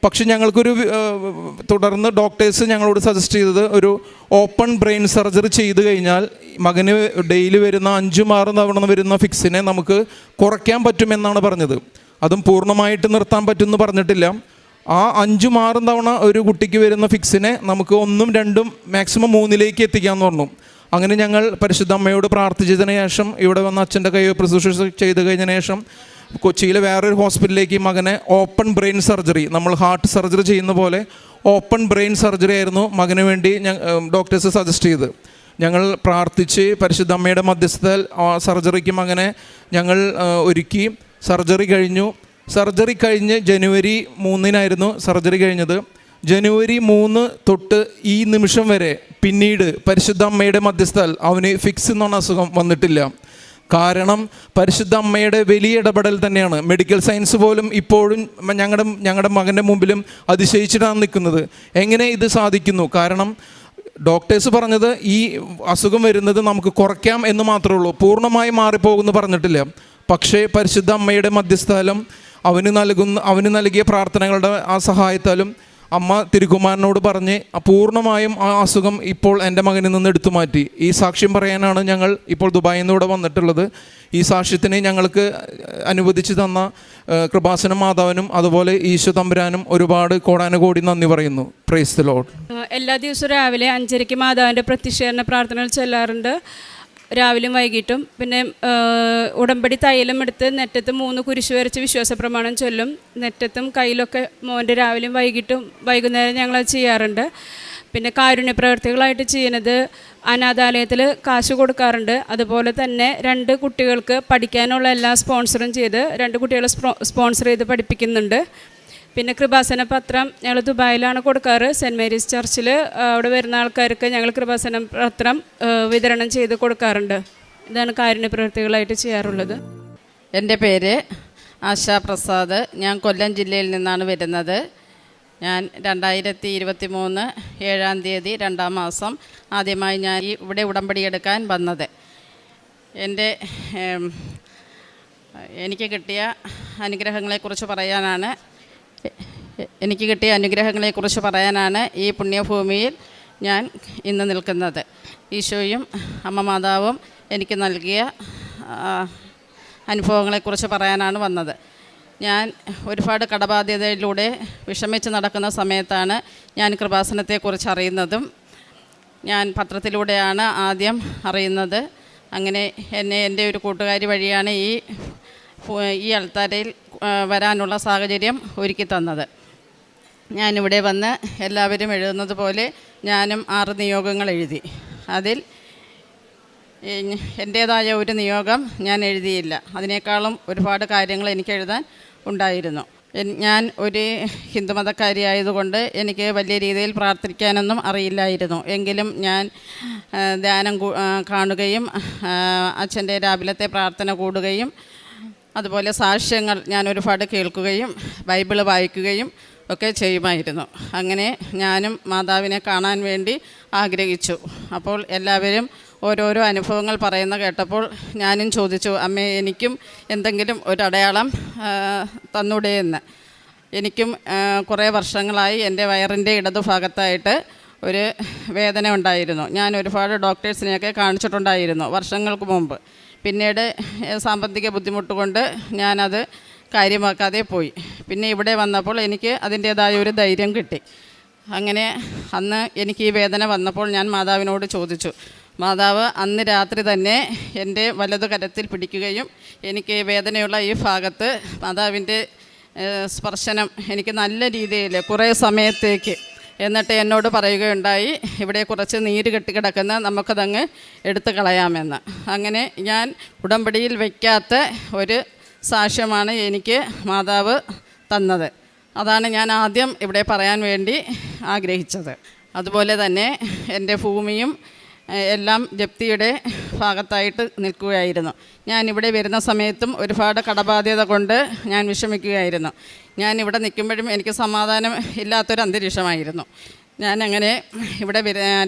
പക്ഷെ ഞങ്ങൾക്കൊരു തുടർന്ന് ഡോക്ടേഴ്സ് ഞങ്ങളോട് സജസ്റ്റ് ചെയ്തത് ഒരു ഓപ്പൺ ബ്രെയിൻ സർജറി ചെയ്ത് കഴിഞ്ഞാൽ മകന് ഡെയിലി വരുന്ന 5-6 തവണ വരുന്ന ഫിക്സിനെ നമുക്ക് കുറയ്ക്കാൻ പറ്റുമെന്നാണ് പറഞ്ഞത്. അതും പൂർണ്ണമായിട്ട് നിർത്താൻ പറ്റുമെന്ന് പറഞ്ഞിട്ടില്ല. ആ 5-6 തവണ ഒരു കുട്ടിക്ക് വരുന്ന ഫിക്സിനെ നമുക്ക് 1, 2 മാക്സിമം 3 എത്തിക്കാമെന്ന് പറഞ്ഞു. അങ്ങനെ ഞങ്ങൾ പരിശുദ്ധ അമ്മയോട് പ്രാർത്ഥിച്ചതിന് ശേഷം ഇവിടെ വന്ന് അച്ഛൻ്റെ കൈവെപ്പ് ശുശ്രൂഷ ചെയ്ത് കഴിഞ്ഞതിന് ശേഷം കൊച്ചിയിലെ വേറൊരു ഹോസ്പിറ്റലിലേക്ക് മകനെ ഓപ്പൺ ബ്രെയിൻ സർജറി, നമ്മൾ ഹാർട്ട് സർജറി ചെയ്യുന്ന പോലെ ഓപ്പൺ ബ്രെയിൻ സർജറി ആയിരുന്നു മകന് വേണ്ടി ഡോക്ടേഴ്സ് സജസ്റ്റ് ചെയ്ത്. ഞങ്ങൾ പ്രാർത്ഥിച്ച് പരിശുദ്ധ അമ്മയുടെ മധ്യസ്ഥതയിൽ ആ സർജറിക്ക് മകനെ ഞങ്ങൾ ഒരുക്കി. സർജറി കഴിഞ്ഞു. സർജറി കഴിഞ്ഞ് ജനുവരി 3-നായിരുന്നു സർജറി കഴിഞ്ഞത്. ജനുവരി 3 തൊട്ട് ഈ നിമിഷം വരെ പിന്നീട് പരിശുദ്ധ അമ്മയുടെ മധ്യസ്ഥതയിൽ അവന് ഫിക്സ് എന്നാണ് അസുഖം വന്നിട്ടില്ല. കാരണം പരിശുദ്ധ അമ്മയുടെ വലിയ ഇടപെടൽ തന്നെയാണ്. മെഡിക്കൽ സയൻസ് പോലും ഇപ്പോഴും ഞങ്ങളുടെ മകൻ്റെ മുമ്പിലും അതിശയിച്ചിട്ടാണ് നിൽക്കുന്നത്. എങ്ങനെ ഇത് സാധിക്കുന്നു? കാരണം ഡോക്ടേഴ്സ് പറഞ്ഞത് ഈ അസുഖം വരുന്നത് നമുക്ക് കുറയ്ക്കാം എന്ന് മാത്രമേ ഉള്ളൂ, പൂർണ്ണമായി മാറിപ്പോകുമെന്ന് പറഞ്ഞിട്ടില്ല. പക്ഷേ പരിശുദ്ധ അമ്മയുടെ മധ്യസ്ഥതയിലും അവന് നൽകിയ പ്രാർത്ഥനകളുടെ ആ സഹായത്താലും അമ്മ തിരുക്കുമാരനോട് പറഞ്ഞ് പൂർണ്ണമായും ആ അസുഖം ഇപ്പോൾ എൻ്റെ മകനിൽ നിന്ന് എടുത്തു മാറ്റി. ഈ സാക്ഷ്യം പറയാനാണ് ഞങ്ങൾ ഇപ്പോൾ ദുബായിൽ നിന്ന് ഇവിടെ വന്നിട്ടുള്ളത്. ഈ സാക്ഷ്യത്തിന് ഞങ്ങൾക്ക് അനുവദിച്ചു തന്ന കൃപാസന മാതാവിനും അതുപോലെ ഈശോ തമ്പുരാനും ഒരുപാട് കോടാനുകോടി നന്ദി പറയുന്നു. Price the Lord. എല്ലാ ദിവസവും രാവിലെ 5:30 മാതാവിൻ്റെ പ്രത്യക്ഷീകരണ പ്രാർത്ഥനകൾ ചൊല്ലാറുണ്ട്, രാവിലെയും വൈകിട്ടും. പിന്നെ ഉടമ്പടി തൈലം എടുത്ത് നെറ്റത്ത് 3 കുരിശ് വരച്ച് വിശ്വാസ പ്രമാണം ചൊല്ലും. നെറ്റത്തും കയ്യിലൊക്കെ മോൻ്റെ രാവിലെയും വൈകിട്ടും വൈകുന്നേരം ഞങ്ങളത് ചെയ്യാറുണ്ട്. പിന്നെ കാരുണ്യ പ്രവർത്തികളായിട്ട് ചെയ്യുന്നത് അനാഥാലയത്തിൽ കാശ് കൊടുക്കാറുണ്ട്. അതുപോലെ തന്നെ 2 കുട്ടികൾക്ക് പഠിക്കാനുള്ള എല്ലാ സ്പോൺസറും ചെയ്ത് 2 കുട്ടികളെ സ്പോൺസർ ചെയ്ത് പഠിപ്പിക്കുന്നുണ്ട്. പിന്നെ കൃപാസന പത്രം ഞങ്ങൾ ദുബായിലാണ് കൊടുക്കാറ്. സെൻറ്റ് മേരീസ് ചർച്ചിൽ അവിടെ വരുന്ന ആൾക്കാർക്ക് ഞങ്ങൾ കൃപാസന പത്രം വിതരണം ചെയ്ത് കൊടുക്കാറുണ്ട്. ഇതാണ് കാരുണ്യ പ്രവൃത്തികളായിട്ട് ചെയ്യാറുള്ളത്. എൻ്റെ പേര് ആശാ പ്രസാദ്. ഞാൻ കൊല്ലം ജില്ലയിൽ നിന്നാണ് വരുന്നത്. ഞാൻ 2023 7-ാം തീയതി 2-ാം മാസം ആദ്യമായി ഞാൻ ഇവിടെ ഉടമ്പടി എടുക്കാൻ വന്നത്. എനിക്ക് കിട്ടിയ അനുഗ്രഹങ്ങളെക്കുറിച്ച് പറയാനാണ് ഈ പുണ്യഭൂമിയിൽ ഞാൻ ഇന്ന് നിൽക്കുന്നത്. ഈശോയും അമ്മ മാതാവും എനിക്ക് നൽകിയ അനുഭവങ്ങളെക്കുറിച്ച് പറയാനാണ് വന്നത്. ഞാൻ ഒരുപാട് കടബാധ്യതയിലൂടെ വിഷമിച്ച് നടക്കുന്ന സമയത്താണ് ഞാൻ കൃപാസനത്തെക്കുറിച്ച് അറിയുന്നതും. ഞാൻ പത്രത്തിലൂടെയാണ് ആദ്യം അറിയുന്നത്. അങ്ങനെ എൻ്റെ ഒരു കൂട്ടുകാരി വഴിയാണ് ഈ അൾത്താരയിൽ വരാനുള്ള സാഹചര്യം ഒരുക്കി തന്നത്. ഞാനിവിടെ വന്ന് എല്ലാവരും എഴുതുന്നത് പോലെ ഞാനും 6 നിയോഗങ്ങൾ എഴുതി. അതിൽ എൻ്റേതായ ഒരു നിയോഗം ഞാൻ എഴുതിയില്ല. അതിനേക്കാളും ഒരുപാട് കാര്യങ്ങൾ എനിക്ക് എഴുതാൻ ഉണ്ടായിരുന്നു. ഞാൻ ഒരു ഹിന്ദുമതക്കാരി ആയതുകൊണ്ട് എനിക്ക് വലിയ രീതിയിൽ പ്രാർത്ഥിക്കാനൊന്നും അറിയില്ലായിരുന്നു. എങ്കിലും ഞാൻ ധ്യാനം കാണുകയും അച്ഛൻ്റെ രാവിലത്തെ പ്രാർത്ഥന കൂടുകയും അതുപോലെ സാക്ഷ്യങ്ങൾ ഞാൻ ഒരുപാട് കേൾക്കുകയും ബൈബിള് വായിക്കുകയും ഒക്കെ ചെയ്യുമായിരുന്നു. അങ്ങനെ ഞാനും മാതാവിനെ കാണാൻ വേണ്ടി ആഗ്രഹിച്ചു. അപ്പോൾ എല്ലാവരും ഓരോരോ അനുഭവങ്ങൾ പറയുന്ന കേട്ടപ്പോൾ ഞാനും ചോദിച്ചു, അമ്മേ എനിക്കും എന്തെങ്കിലും ഒരു അടയാളം തന്നൂടെ എന്ന്. എനിക്കും കുറേ വർഷങ്ങളായി എൻ്റെ വയറിൻ്റെ ഇടതുഭാഗത്തായിട്ട് ഒരു വേദന ഉണ്ടായിരുന്നു. ഞാൻ ഒരുപാട് ഡോക്ടേഴ്സിനെയൊക്കെ കാണിച്ചിട്ടുണ്ടായിരുന്നു വർഷങ്ങൾക്ക് മുമ്പ്. പിന്നീട് സാമ്പത്തിക ബുദ്ധിമുട്ട് കൊണ്ട് ഞാനത് കാര്യമാക്കാതെ പോയി. പിന്നെ ഇവിടെ വന്നപ്പോൾ എനിക്ക് അതിൻ്റേതായ ഒരു ധൈര്യം കിട്ടി. അങ്ങനെ അന്ന് എനിക്ക് ഈ വേദന വന്നപ്പോൾ ഞാൻ മാതാവിനോട് ചോദിച്ചു. മാതാവ് അന്ന് രാത്രി തന്നെ എൻ്റെ വലതു കരത്തിൽ പിടിക്കുകയും എനിക്ക് വേദനയുള്ള ഈ ഭാഗത്ത് മാതാവിൻ്റെ സ്പർശനം എനിക്ക് നല്ല രീതിയിൽ കുറേ സമയത്തേക്ക്, എന്നിട്ട് എന്നോട് പറയുകയുണ്ടായി, ഇവിടെ കുറച്ച് നീര് കെട്ടിക്കിടക്കുന്ന നമുക്കതങ്ങ് എടുത്തു കളയാമെന്ന്. അങ്ങനെ ഞാൻ ഉടമ്പടിയിൽ വയ്ക്കാത്ത ഒരു സാക്ഷ്യമാണ് എനിക്ക് മാതാവ് തന്നത്. അതാണ് ഞാൻ ആദ്യം ഇവിടെ പറയാൻ വേണ്ടി ആഗ്രഹിച്ചത്. അതുപോലെ തന്നെ എൻ്റെ ഭൂമിയും എല്ലാം ജപ്തിയുടെ ഭാഗത്തായിട്ട് നിൽക്കുകയായിരുന്നു. ഞാൻ ഇവിടെ വരുന്ന സമയത്തും ഒരുപാട് കടബാധ്യത കൊണ്ട് ഞാൻ വിഷമിക്കുകയായിരുന്നു. ഞാൻ ഇവിടെ നിൽക്കുമ്പോഴും എനിക്ക് സമാധാനം ഇല്ലാത്തൊരു അന്തരീക്ഷമായിരുന്നു. ഞാനങ്ങനെ ഇവിടെ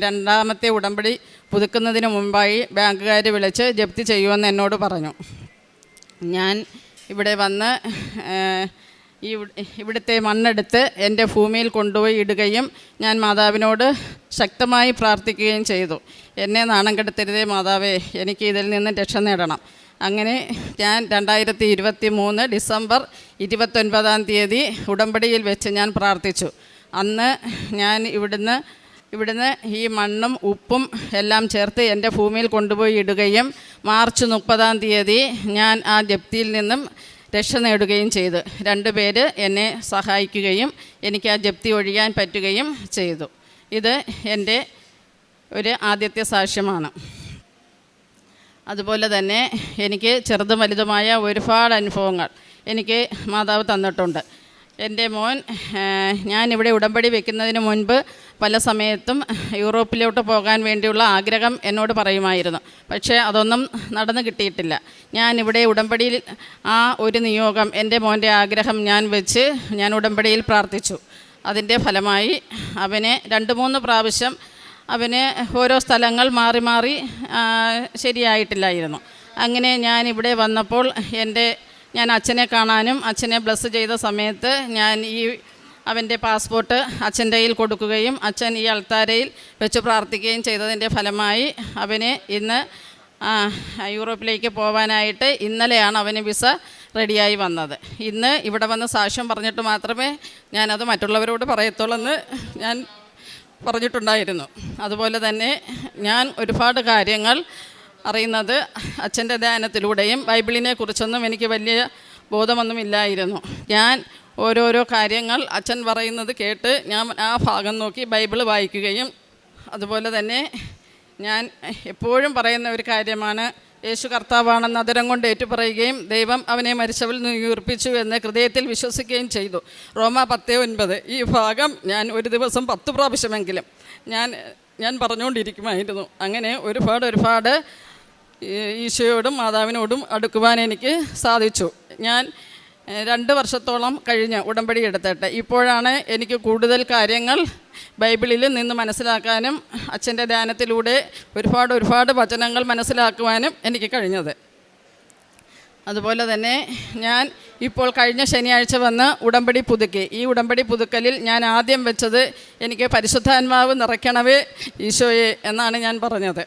രണ്ടാമത്തെ ഉടമ്പടി പുതുക്കുന്നതിന് മുമ്പായി ബാങ്കുകാർ വിളിച്ച് ജപ്തി ചെയ്യുമെന്ന് എന്നോട് പറഞ്ഞു. ഞാൻ ഇവിടെ വന്ന് ഇവിടുത്തെ മണ്ണെടുത്ത് എൻ്റെ ഭൂമിയിൽ കൊണ്ടുപോയി ഇടുകയും ഞാൻ മാതാവിനോട് ശക്തമായി പ്രാർത്ഥിക്കുകയും ചെയ്തു. എന്നെ നാണം കെടുത്തരുതേ മാതാവേ, എനിക്ക് ഇതിൽ നിന്ന് രക്ഷ നേടണം. അങ്ങനെ ഞാൻ 2023 ഡിസംബർ 29 ഉടമ്പടിയിൽ വെച്ച് ഞാൻ പ്രാർത്ഥിച്ചു. അന്ന് ഞാൻ ഇവിടുന്ന് ഈ മണ്ണും ഉപ്പും എല്ലാം ചേർത്ത് എൻ്റെ ഭൂമിയിൽ കൊണ്ടുപോയി ഇടുകയും മാർച്ച് 30 ഞാൻ ആ ജപ്തിയിൽ നിന്നും രക്ഷ നേടുകയും ചെയ്തു. 2 പേര് എന്നെ സഹായിക്കുകയും എനിക്ക് ആ ജപ്തി ഒഴിയാൻ പറ്റുകയും ചെയ്തു. ഇത് എൻ്റെ ഒരു ആദ്യത്തെ സാക്ഷ്യമാണ്. അതുപോലെ തന്നെ എനിക്ക് ചെറുതും വലുതുമായ ഒരുപാട് അനുഭവങ്ങൾ എനിക്ക് മാതാവ് തന്നിട്ടുണ്ട്. എൻ്റെ മോൻ ഞാനിവിടെ ഉടമ്പടി വെക്കുന്നതിന് മുൻപ് പല സമയത്തും യൂറോപ്പിലോട്ട് പോകാൻ വേണ്ടിയുള്ള ആഗ്രഹം എന്നോട് പറയുമായിരുന്നു. പക്ഷേ അതൊന്നും നടന്നു കിട്ടിയിട്ടില്ല. ഞാനിവിടെ ഉടമ്പടിയിൽ ആ ഒരു നിയോഗം, എൻ്റെ മോൻ്റെ ആഗ്രഹം ഞാൻ ഉടമ്പടിയിൽ പ്രാർത്ഥിച്ചു. അതിൻ്റെ ഫലമായി അവന് 2-3 പ്രാവശ്യം അവന് ഓരോ സ്ഥലങ്ങൾ മാറി മാറി ശരിയായിട്ടില്ലായിരുന്നു. അങ്ങനെ ഞാനിവിടെ വന്നപ്പോൾ ഞാൻ അച്ഛനെ കാണാനും അച്ഛനെ ബ്ലസ് ചെയ്ത സമയത്ത് ഞാൻ അവൻ്റെ പാസ്പോർട്ട് അച്ഛൻ്റെ കയ്യിൽ കൊടുക്കുകയും അച്ഛൻ ഈ അൾത്താരയിൽ വെച്ച് പ്രാർത്ഥിക്കുകയും ചെയ്തതിൻ്റെ ഫലമായി അവന് ഇന്ന് യൂറോപ്പിലേക്ക് പോകാനായിട്ട് ഇന്നലെയാണ് അവന് വിസ റെഡിയായി വന്നത്. ഇന്ന് ഇവിടെ വന്ന് സാക്ഷ്യം പറഞ്ഞിട്ട് മാത്രമേ ഞാനത് മറ്റുള്ളവരോട് പറയത്തുള്ളൂ എന്ന് ഞാൻ പറഞ്ഞിട്ടുണ്ടായിരുന്നു. അതുപോലെ തന്നെ ഞാൻ ഒരുപാട് കാര്യങ്ങൾ അറിയുന്നത് അച്ഛൻ്റെ ധ്യാനത്തിലൂടെയും ബൈബിളിനെ കുറിച്ചൊന്നും എനിക്ക് വലിയ ബോധമൊന്നുമില്ലായിരുന്നു. ഞാൻ ഓരോരോ കാര്യങ്ങൾ അച്ഛൻ പറയുന്നത് കേട്ട് ഞാൻ ആ ഭാഗം നോക്കി ബൈബിൾ വായിക്കുകയും, അതുപോലെ തന്നെ ഞാൻ എപ്പോഴും പറയുന്ന ഒരു കാര്യമാണ്, യേശു കർത്താവാണെന്ന് അതിരം കൊണ്ട് ഏറ്റുപറയുകയും ദൈവം അവനെ മരിച്ചവരിൽ നിന്ന് ഉയർപ്പിച്ചു എന്ന് ഹൃദയത്തിൽ വിശ്വസിക്കുകയും ചെയ്തു. റോമ 10:9 ഈ ഭാഗം ഞാൻ ഒരു ദിവസം 10 പ്രാവശ്യമെങ്കിലും ഞാൻ പറഞ്ഞുകൊണ്ടിരിക്കുമായിരുന്നു. അങ്ങനെ ഒരുപാട് ഈശോയോടും മാതാവിനോടും അടുക്കുവാൻ എനിക്ക് സാധിച്ചു. ഞാൻ 2 വർഷത്തോളം കഴിഞ്ഞ് ഉടമ്പടി എടുത്തിട്ട് ഇപ്പോഴാണ് എനിക്ക് കൂടുതൽ കാര്യങ്ങൾ ബൈബിളിൽ നിന്ന് മനസ്സിലാക്കാനും അച്ഛൻ്റെ ധ്യാനത്തിലൂടെ ഒരുപാട് വചനങ്ങൾ മനസ്സിലാക്കുവാനും എനിക്ക് കഴിഞ്ഞത്. അതുപോലെ തന്നെ ഞാൻ ഇപ്പോൾ കഴിഞ്ഞ ശനിയാഴ്ച വന്ന് ഉടമ്പടി പുതുക്കി. ഈ ഉടമ്പടി പുതുക്കലിൽ ഞാൻ ആദ്യം വെച്ചത്, എനിക്ക് പരിശുദ്ധാത്മാവ് നിറയ്ക്കണവേ ഈശോയെ എന്നാണ് ഞാൻ പറഞ്ഞത്.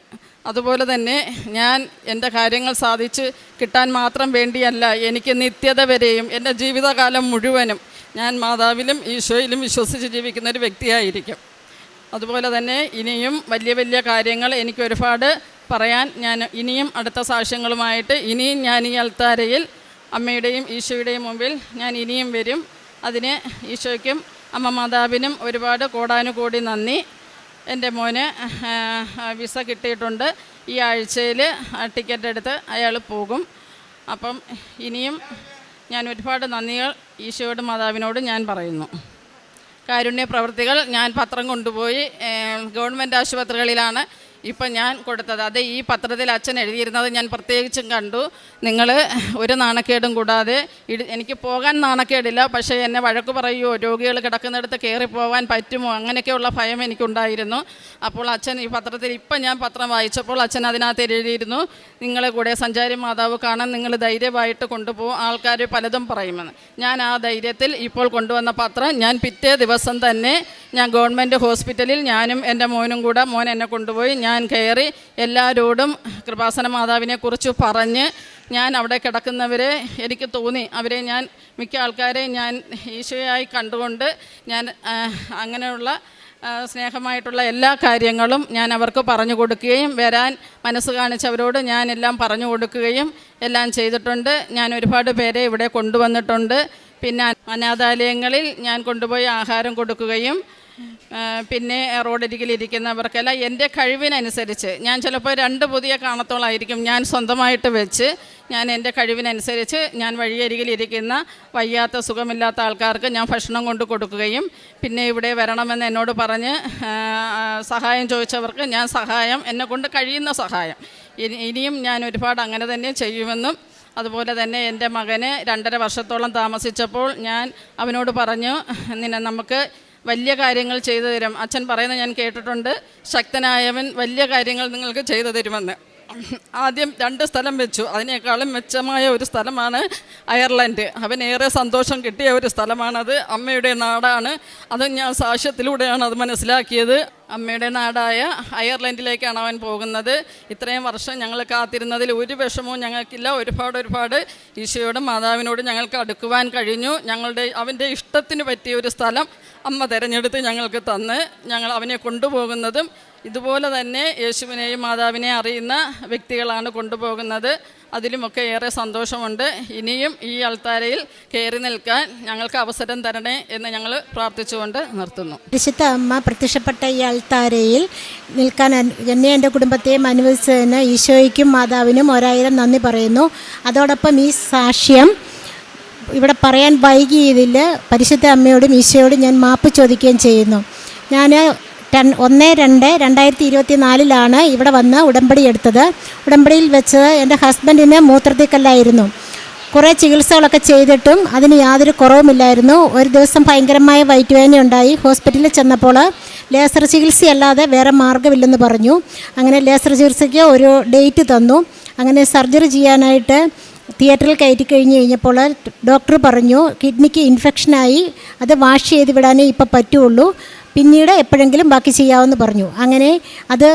അതുപോലെ തന്നെ ഞാൻ എൻ്റെ കാര്യങ്ങൾ സാധിച്ച് കിട്ടാൻ മാത്രം വേണ്ടിയല്ല, എനിക്ക് നിത്യത വരെയും എൻ്റെ ജീവിതകാലം മുഴുവനും ഞാൻ മാതാവിലും ഈശോയിലും വിശ്വസിച്ച് ജീവിക്കുന്ന ഒരു വ്യക്തിയായിരിക്കും. അതുപോലെ തന്നെ ഇനിയും വലിയ കാര്യങ്ങൾ എനിക്ക് ഒരുപാട് പറയാൻ, ഞാൻ ഇനിയും അടുത്ത സാക്ഷ്യങ്ങളുമായിട്ട് ഇനിയും ഞാൻ ഈ അൾത്താരയിൽ അമ്മയുടെയും ഈശോയുടെയും മുമ്പിൽ ഞാൻ ഇനിയും വരും. അതിന് ഈശോയ്ക്കും അമ്മ മാതാവിനും ഒരുപാട് കോടാനുകോടി നന്ദി. എൻ്റെ മോന് വിസ കിട്ടിയിട്ടുണ്ട്. ഈ ആഴ്ചയിൽ ടിക്കറ്റ് എടുത്ത് അയാൾ പോകും. അപ്പം ഇനിയും ഞാൻ ഒരുപാട് നന്ദികൾ ഈശോയോടും മാതാവിനോടും ഞാൻ പറയുന്നു. കാരുണ്യ പ്രവർത്തികൾ ഞാൻ പത്രം കൊണ്ടുപോയി ഗവൺമെൻറ് ആശുപത്രികളിലാണ് ഇപ്പം ഞാൻ കൊടുത്തത്. അത് ഈ പത്രത്തിൽ അച്ഛൻ എഴുതിയിരുന്നത് ഞാൻ പ്രത്യേകിച്ചും കണ്ടു. നിങ്ങൾ ഒരു നാണക്കേടും കൂടാതെ എനിക്ക് പോകാൻ നാണക്കേടില്ല, പക്ഷേ എന്നെ വഴക്ക് പറയുമോ, രോഗികൾ കിടക്കുന്നിടത്ത് കയറിപ്പോകാൻ പറ്റുമോ, അങ്ങനെയൊക്കെയുള്ള ഭയം എനിക്കുണ്ടായിരുന്നു. അപ്പോൾ അച്ഛൻ ഈ പത്രത്തിൽ, ഇപ്പം ഞാൻ പത്രം വായിച്ചപ്പോൾ അച്ഛൻ അതിനകത്ത് എഴുതിയിരുന്നു, നിങ്ങളെ കൂടെ സഞ്ചാരി മാതാവ് കാണാൻ നിങ്ങൾ ധൈര്യമായിട്ട് കൊണ്ടുപോകും, ആൾക്കാർ പലതും പറയുമെന്ന്. ഞാൻ ആ ധൈര്യത്തിൽ ഇപ്പോൾ കൊണ്ടുവന്ന പത്രം ഞാൻ പിറ്റേ ദിവസം തന്നെ ഞാൻ ഗവൺമെൻറ് ഹോസ്പിറ്റലിൽ ഞാനും എൻ്റെ മോനും കൂടെ, മോൻ എന്നെ കൊണ്ടുപോയി, ഞാൻ കയറി എല്ലാവരോടും കൃപാസന മാതാവിനെക്കുറിച്ച് പറഞ്ഞ് ഞാൻ അവിടെ കിടക്കുന്നവരെ എനിക്ക് തോന്നി, അവരെ ഞാൻ മിക്ക ആൾക്കാരെ ഞാൻ ഈശോയായി കണ്ടുകൊണ്ട് ഞാൻ അങ്ങനെയുള്ള സ്നേഹമായിട്ടുള്ള എല്ലാ കാര്യങ്ങളും ഞാൻ അവർക്ക് പറഞ്ഞു കൊടുക്കുകയും വരാൻ മനസ്സ് കാണിച്ചവരോട് ഞാൻ എല്ലാം പറഞ്ഞു കൊടുക്കുകയും എല്ലാം ചെയ്തിട്ടുണ്ട്. ഞാൻ ഒരുപാട് പേരെ ഇവിടെ കൊണ്ടുവന്നിട്ടുണ്ട്. പിന്നെ അനാഥാലയങ്ങളിൽ ഞാൻ കൊണ്ടുപോയി ആഹാരം കൊടുക്കുകയും പിന്നെ റോഡരികിലിരിക്കുന്നവർക്കെല്ലാം എൻ്റെ കഴിവിനനുസരിച്ച്, ഞാൻ ചിലപ്പോൾ 2 പുതിയ കാണത്തോളായിരിക്കും ഞാൻ സ്വന്തമായിട്ട് വെച്ച്, ഞാൻ എൻ്റെ കഴിവിനനുസരിച്ച് ഞാൻ വഴിയരികിലിരിക്കുന്ന വയ്യാത്ത സുഖമില്ലാത്ത ആൾക്കാർക്ക് ഞാൻ ഭക്ഷണം കൊണ്ട് കൊടുക്കുകയും പിന്നെ ഇവിടെ വരണമെന്ന് എന്നോട് പറഞ്ഞ് സഹായം ചോദിച്ചവർക്ക് ഞാൻ സഹായം, എന്നെക്കൊണ്ട് കഴിയുന്ന സഹായം ഇനിയും ഞാൻ ഒരുപാട് അങ്ങനെ തന്നെ ചെയ്യുമെന്നും, അതുപോലെ തന്നെ എൻ്റെ മകന് 2.5 വർഷത്തോളം താമസിച്ചപ്പോൾ ഞാൻ അവനോട് പറഞ്ഞു, നമുക്ക് വലിയ കാര്യങ്ങൾ ചെയ്തു തരും. അച്ഛൻ പറയുന്നത് ഞാൻ കേട്ടിട്ടുണ്ട്, ശക്തനായവൻ വലിയ കാര്യങ്ങൾ നിങ്ങൾക്ക് ചെയ്തു തരുമെന്ന്. ആദ്യം 2 സ്ഥലം വെച്ചു. അതിനേക്കാളും മെച്ചമായ ഒരു സ്ഥലമാണ് അയർലൻഡ്. അവനേറെ സന്തോഷം കിട്ടിയ ഒരു സ്ഥലമാണത്. അമ്മയുടെ നാടാണ്. അത് ഞാൻ സാക്ഷ്യത്തിലൂടെയാണ് അത് മനസ്സിലാക്കിയത്. അമ്മയുടെ നാടായ അയർലൻഡിലേക്കാണ് അവൻ പോകുന്നത്. ഇത്രയും വർഷം ഞങ്ങൾ കാത്തിരുന്നതിൽ ഒരു വിഷമവും ഞങ്ങൾക്കില്ല. ഒരുപാട് ഈശോയോടും മാതാവിനോടും ഞങ്ങൾക്ക് അടുക്കുവാൻ കഴിഞ്ഞു. അവൻ്റെ ഇഷ്ടത്തിന് പറ്റിയ ഒരു സ്ഥലം അമ്മ തിരഞ്ഞെടുത്ത് ഞങ്ങൾക്ക് തന്ന് ഞങ്ങൾ അവനെ കൊണ്ടുപോകുന്നതും ഇതുപോലെ തന്നെ യേശുവിനെയും മാതാവിനെയും അറിയുന്ന വ്യക്തികളാണ് കൊണ്ടുപോകുന്നത്. അതിലുമൊക്കെ ഏറെ സന്തോഷമുണ്ട്. ഇനിയും ഈ അൾത്താരയിൽ കയറി നിൽക്കാൻ ഞങ്ങൾക്ക് അവസരം തരണേ എന്ന് ഞങ്ങൾ പ്രാർത്ഥിച്ചുകൊണ്ട് നിർത്തുന്നു. പരിശുദ്ധ അമ്മ പ്രത്യക്ഷപ്പെട്ട ഈ അൾത്താരയിൽ നിൽക്കാൻ എന്നെ എൻ്റെ കുടുംബത്തെയും അനുവദിച്ചതിന് ഈശോയ്ക്കും മാതാവിനും 1000 നന്ദി പറയുന്നു. അതോടൊപ്പം ഈ സാക്ഷ്യം ഇവിടെ പറയാൻ വൈകിയതിൽ പരിശുദ്ധ അമ്മയോടും ഈശോയോടും ഞാൻ മാപ്പ് ചോദിക്കുകയും ചെയ്യുന്നു. ഞാൻ 1/2/2024 ഇവിടെ വന്ന് ഉടമ്പടി എടുത്തത്. ഉടമ്പടിയിൽ വെച്ച് എൻ്റെ ഹസ്ബൻഡിന് മൂത്രത്തിക്കല്ലായിരുന്നു. കുറേ ചികിത്സകളൊക്കെ ചെയ്തിട്ടും അതിന് യാതൊരു കുറവുമില്ലായിരുന്നു. ഒരു ദിവസം ഭയങ്കരമായ വയറ്റുവേദന ഉണ്ടായി. ഹോസ്പിറ്റലിൽ ചെന്നപ്പോൾ ലേസർ ചികിത്സയല്ലാതെ വേറെ മാർഗ്ഗമില്ലെന്ന് പറഞ്ഞു. അങ്ങനെ ലേസർ ചികിത്സയ്ക്ക് ഒരു ഡേറ്റ് തന്നു. അങ്ങനെ സർജറി ചെയ്യാനായിട്ട് തിയേറ്ററിൽ കയറ്റി കഴിഞ്ഞപ്പോൾ ഡോക്ടർ പറഞ്ഞു, കിഡ്നിക്ക് ഇൻഫെക്ഷനായി, അത് വാഷ് ചെയ്ത് വിടാനേ ഇപ്പോൾ പറ്റുള്ളൂ, പിന്നീട് എപ്പോഴെങ്കിലും ബാക്കി ചെയ്യാമെന്ന് പറഞ്ഞു. അങ്ങനെ അത്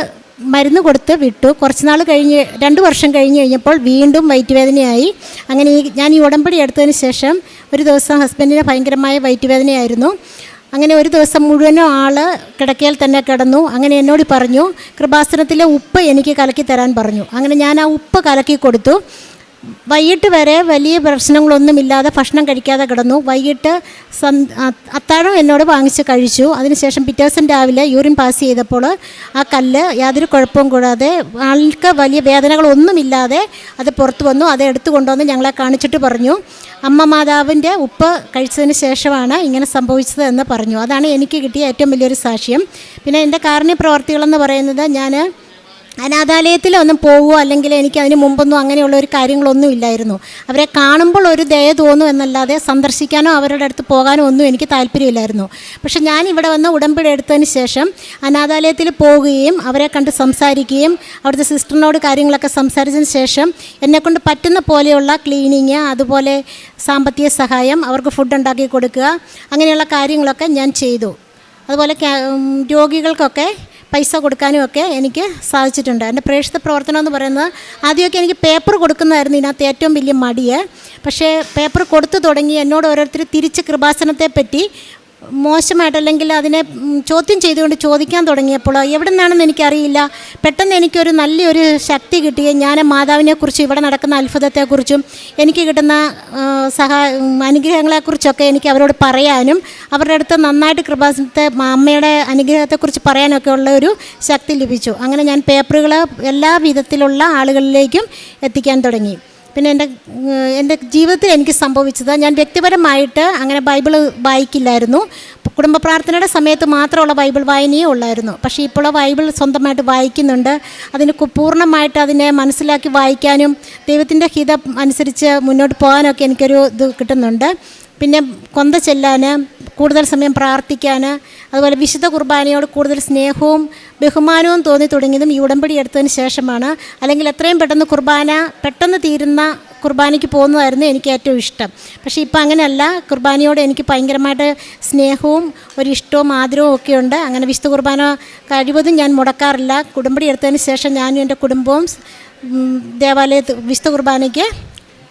മരുന്ന് കൊടുത്ത് വിട്ടു. കുറച്ച് നാൾ കഴിഞ്ഞ് 2 വർഷം കഴിഞ്ഞപ്പോൾ വീണ്ടും വയറ്റുവേദനയായി. അങ്ങനെ ഞാൻ ഈ ഉടമ്പടി എടുത്തതിന് ശേഷം ഒരു ദിവസം ഹസ്ബൻഡിന് ഭയങ്കരമായ വയറ്റുവേദനയായിരുന്നു. അങ്ങനെ ഒരു ദിവസം മുഴുവനും ആൾ കിടക്കയിൽ തന്നെ കിടന്നു. അങ്ങനെ എന്നോട് പറഞ്ഞു, കൃപാസനത്തിലെ ഉപ്പ് എനിക്ക് കലക്കി തരാൻ പറഞ്ഞു. അങ്ങനെ ഞാൻ ആ ഉപ്പ് കലക്കി കൊടുത്തു. വൈകിട്ട് വരെ വലിയ പ്രശ്നങ്ങളൊന്നുമില്ലാതെ ഭക്ഷണം കഴിക്കാതെ കിടന്നു. വൈകിട്ട് അത്താഴം എന്നോട് വാങ്ങിച്ച് കഴിച്ചു. അതിനുശേഷം പിറ്റേ ദിവസം രാവിലെ യൂറിൻ പാസ് ചെയ്തപ്പോൾ ആ കല്ല് യാതൊരു കുഴപ്പവും കൂടാതെ ആൾക്ക് വലിയ വേദനകളൊന്നുമില്ലാതെ അത് പുറത്തു വന്നു. അത് എടുത്തു കൊണ്ടുവന്ന് ഞങ്ങളെ കാണിച്ചിട്ട് പറഞ്ഞു, അമ്മ മാതാവിൻ്റെ ഉപ്പ് കഴിച്ചതിന് ശേഷമാണ് ഇങ്ങനെ സംഭവിച്ചത് എന്ന് പറഞ്ഞു. അതാണ് എനിക്ക് കിട്ടിയ ഏറ്റവും വലിയൊരു സാക്ഷ്യം. പിന്നെ എൻ്റെ കാരുണ്യ പ്രവർത്തികളെന്ന് പറയുന്നത്, ഞാൻ അനാഥാലയത്തിലൊന്നും പോവുകയോ അല്ലെങ്കിൽ എനിക്ക് അതിന് മുമ്പൊന്നും അങ്ങനെയുള്ള ഒരു കാര്യങ്ങളൊന്നും ഇല്ലായിരുന്നു. അവരെ കാണുമ്പോൾ ഒരു ദയ തോന്നും എന്നല്ലാതെ സന്ദർശിക്കാനോ അവരുടെ അടുത്ത് പോകാനോ ഒന്നും എനിക്ക് താല്പര്യമില്ലായിരുന്നു. പക്ഷെ ഞാൻ ഇവിടെ വന്ന് ഉടമ്പടി എടുത്തതിന് ശേഷം അനാഥാലയത്തിൽ പോവുകയും അവരെ കണ്ട് സംസാരിക്കുകയും അവിടുത്തെ സിസ്റ്ററിനോട് കാര്യങ്ങളൊക്കെ സംസാരിച്ചതിന് ശേഷം എന്നെക്കൊണ്ട് പറ്റുന്ന പോലെയുള്ള ക്ലീനിങ്, അതുപോലെ സാമ്പത്തിക സഹായം, അവർക്ക് ഫുഡ് ഉണ്ടാക്കി കൊടുക്കുക, അങ്ങനെയുള്ള കാര്യങ്ങളൊക്കെ ഞാൻ ചെയ്തു. അതുപോലെ രോഗികൾക്കൊക്കെ പൈസ കൊടുക്കാനും ഒക്കെ എനിക്ക് സാധിച്ചിട്ടുണ്ട്. എൻ്റെ പ്രേക്ഷിത പ്രവർത്തനം എന്ന് പറയുന്നത്, ആദ്യമൊക്കെ എനിക്ക് പേപ്പർ കൊടുക്കുന്നതായിരുന്നു ഇതിനകത്ത് ഏറ്റവും വലിയ മടിയെ. പക്ഷേ പേപ്പർ കൊടുത്തു തുടങ്ങി എന്നോട് ഓരോരുത്തർ തിരിച്ച് കൃപാസനത്തെ പറ്റി മോശമായിട്ടല്ലെങ്കിൽ അതിനെ ചോദ്യം ചെയ്തുകൊണ്ട് ചോദിക്കാൻ തുടങ്ങിയപ്പോൾ എവിടെ നിന്നാണെന്ന് എനിക്കറിയില്ല, പെട്ടെന്ന് എനിക്കൊരു നല്ലൊരു ശക്തി കിട്ടുകയും ഞാൻ മാതാവിനെക്കുറിച്ചും ഇവിടെ നടക്കുന്ന അത്ഭുതത്തെക്കുറിച്ചും എനിക്ക് കിട്ടുന്ന അനുഗ്രഹങ്ങളെക്കുറിച്ചൊക്കെ എനിക്ക് അവരോട് പറയാനും അവരുടെ അടുത്ത് നന്നായിട്ട് കൃപാസനത്തെ അമ്മയുടെ അനുഗ്രഹത്തെക്കുറിച്ച് പറയാനൊക്കെ ഉള്ള ഒരു ശക്തി ലഭിച്ചു. അങ്ങനെ ഞാൻ പേപ്പറുകൾ എല്ലാ വിധത്തിലുള്ള ആളുകളിലേക്കും എത്തിക്കാൻ തുടങ്ങി. പിന്നെ എൻ്റെ ജീവിതത്തിൽ എനിക്ക് സംഭവിച്ചത്, ഞാൻ വ്യക്തിപരമായിട്ട് അങ്ങനെ ബൈബിള് വായിക്കില്ലായിരുന്നു. കുടുംബ പ്രാർത്ഥനയുടെ സമയത്ത് മാത്രമുള്ള ബൈബിൾ വായനയേ ഉള്ളായിരുന്നു. പക്ഷേ ഇപ്പോൾ ബൈബിൾ സ്വന്തമായിട്ട് വായിക്കുന്നുണ്ട്. അതിന് പൂർണ്ണമായിട്ട് അതിനെ മനസ്സിലാക്കി വായിക്കാനും ദൈവത്തിൻ്റെ ഹിതം അനുസരിച്ച് മുന്നോട്ട് പോകാനൊക്കെ എനിക്കൊരു ഇത് കിട്ടുന്നുണ്ട്. പിന്നെ കൊന്ത ചെല്ലാൻ, കൂടുതൽ സമയം പ്രാർത്ഥിക്കാൻ, അതുപോലെ വിശുദ്ധ കുർബാനയോട് കൂടുതൽ സ്നേഹവും ബഹുമാനവും തോന്നി തുടങ്ങിയതും ഈ ഉടമ്പടി എടുത്തതിന് ശേഷമാണ്. അല്ലെങ്കിൽ എത്രയും പെട്ടെന്ന് കുർബാന പെട്ടെന്ന് തീരുന്ന കുർബാനയ്ക്ക് പോകുന്നതായിരുന്നു എനിക്ക് ഏറ്റവും ഇഷ്ടം. പക്ഷേ ഇപ്പം അങ്ങനെയല്ല. കുർബാനയോട് എനിക്ക് ഭയങ്കരമായിട്ട് സ്നേഹവും ഒരു ഇഷ്ടവും ആദരവും ഒക്കെ ഉണ്ട്. അങ്ങനെ വിശുദ്ധ കുർബാന കഴിവതും ഞാൻ മുടക്കാറില്ല. ഉടമ്പടി എടുത്തതിന് ശേഷം ഞാനും എൻ്റെ കുടുംബവും ദേവാലയത്തിൽ വിശുദ്ധ കുർബാനയ്ക്ക്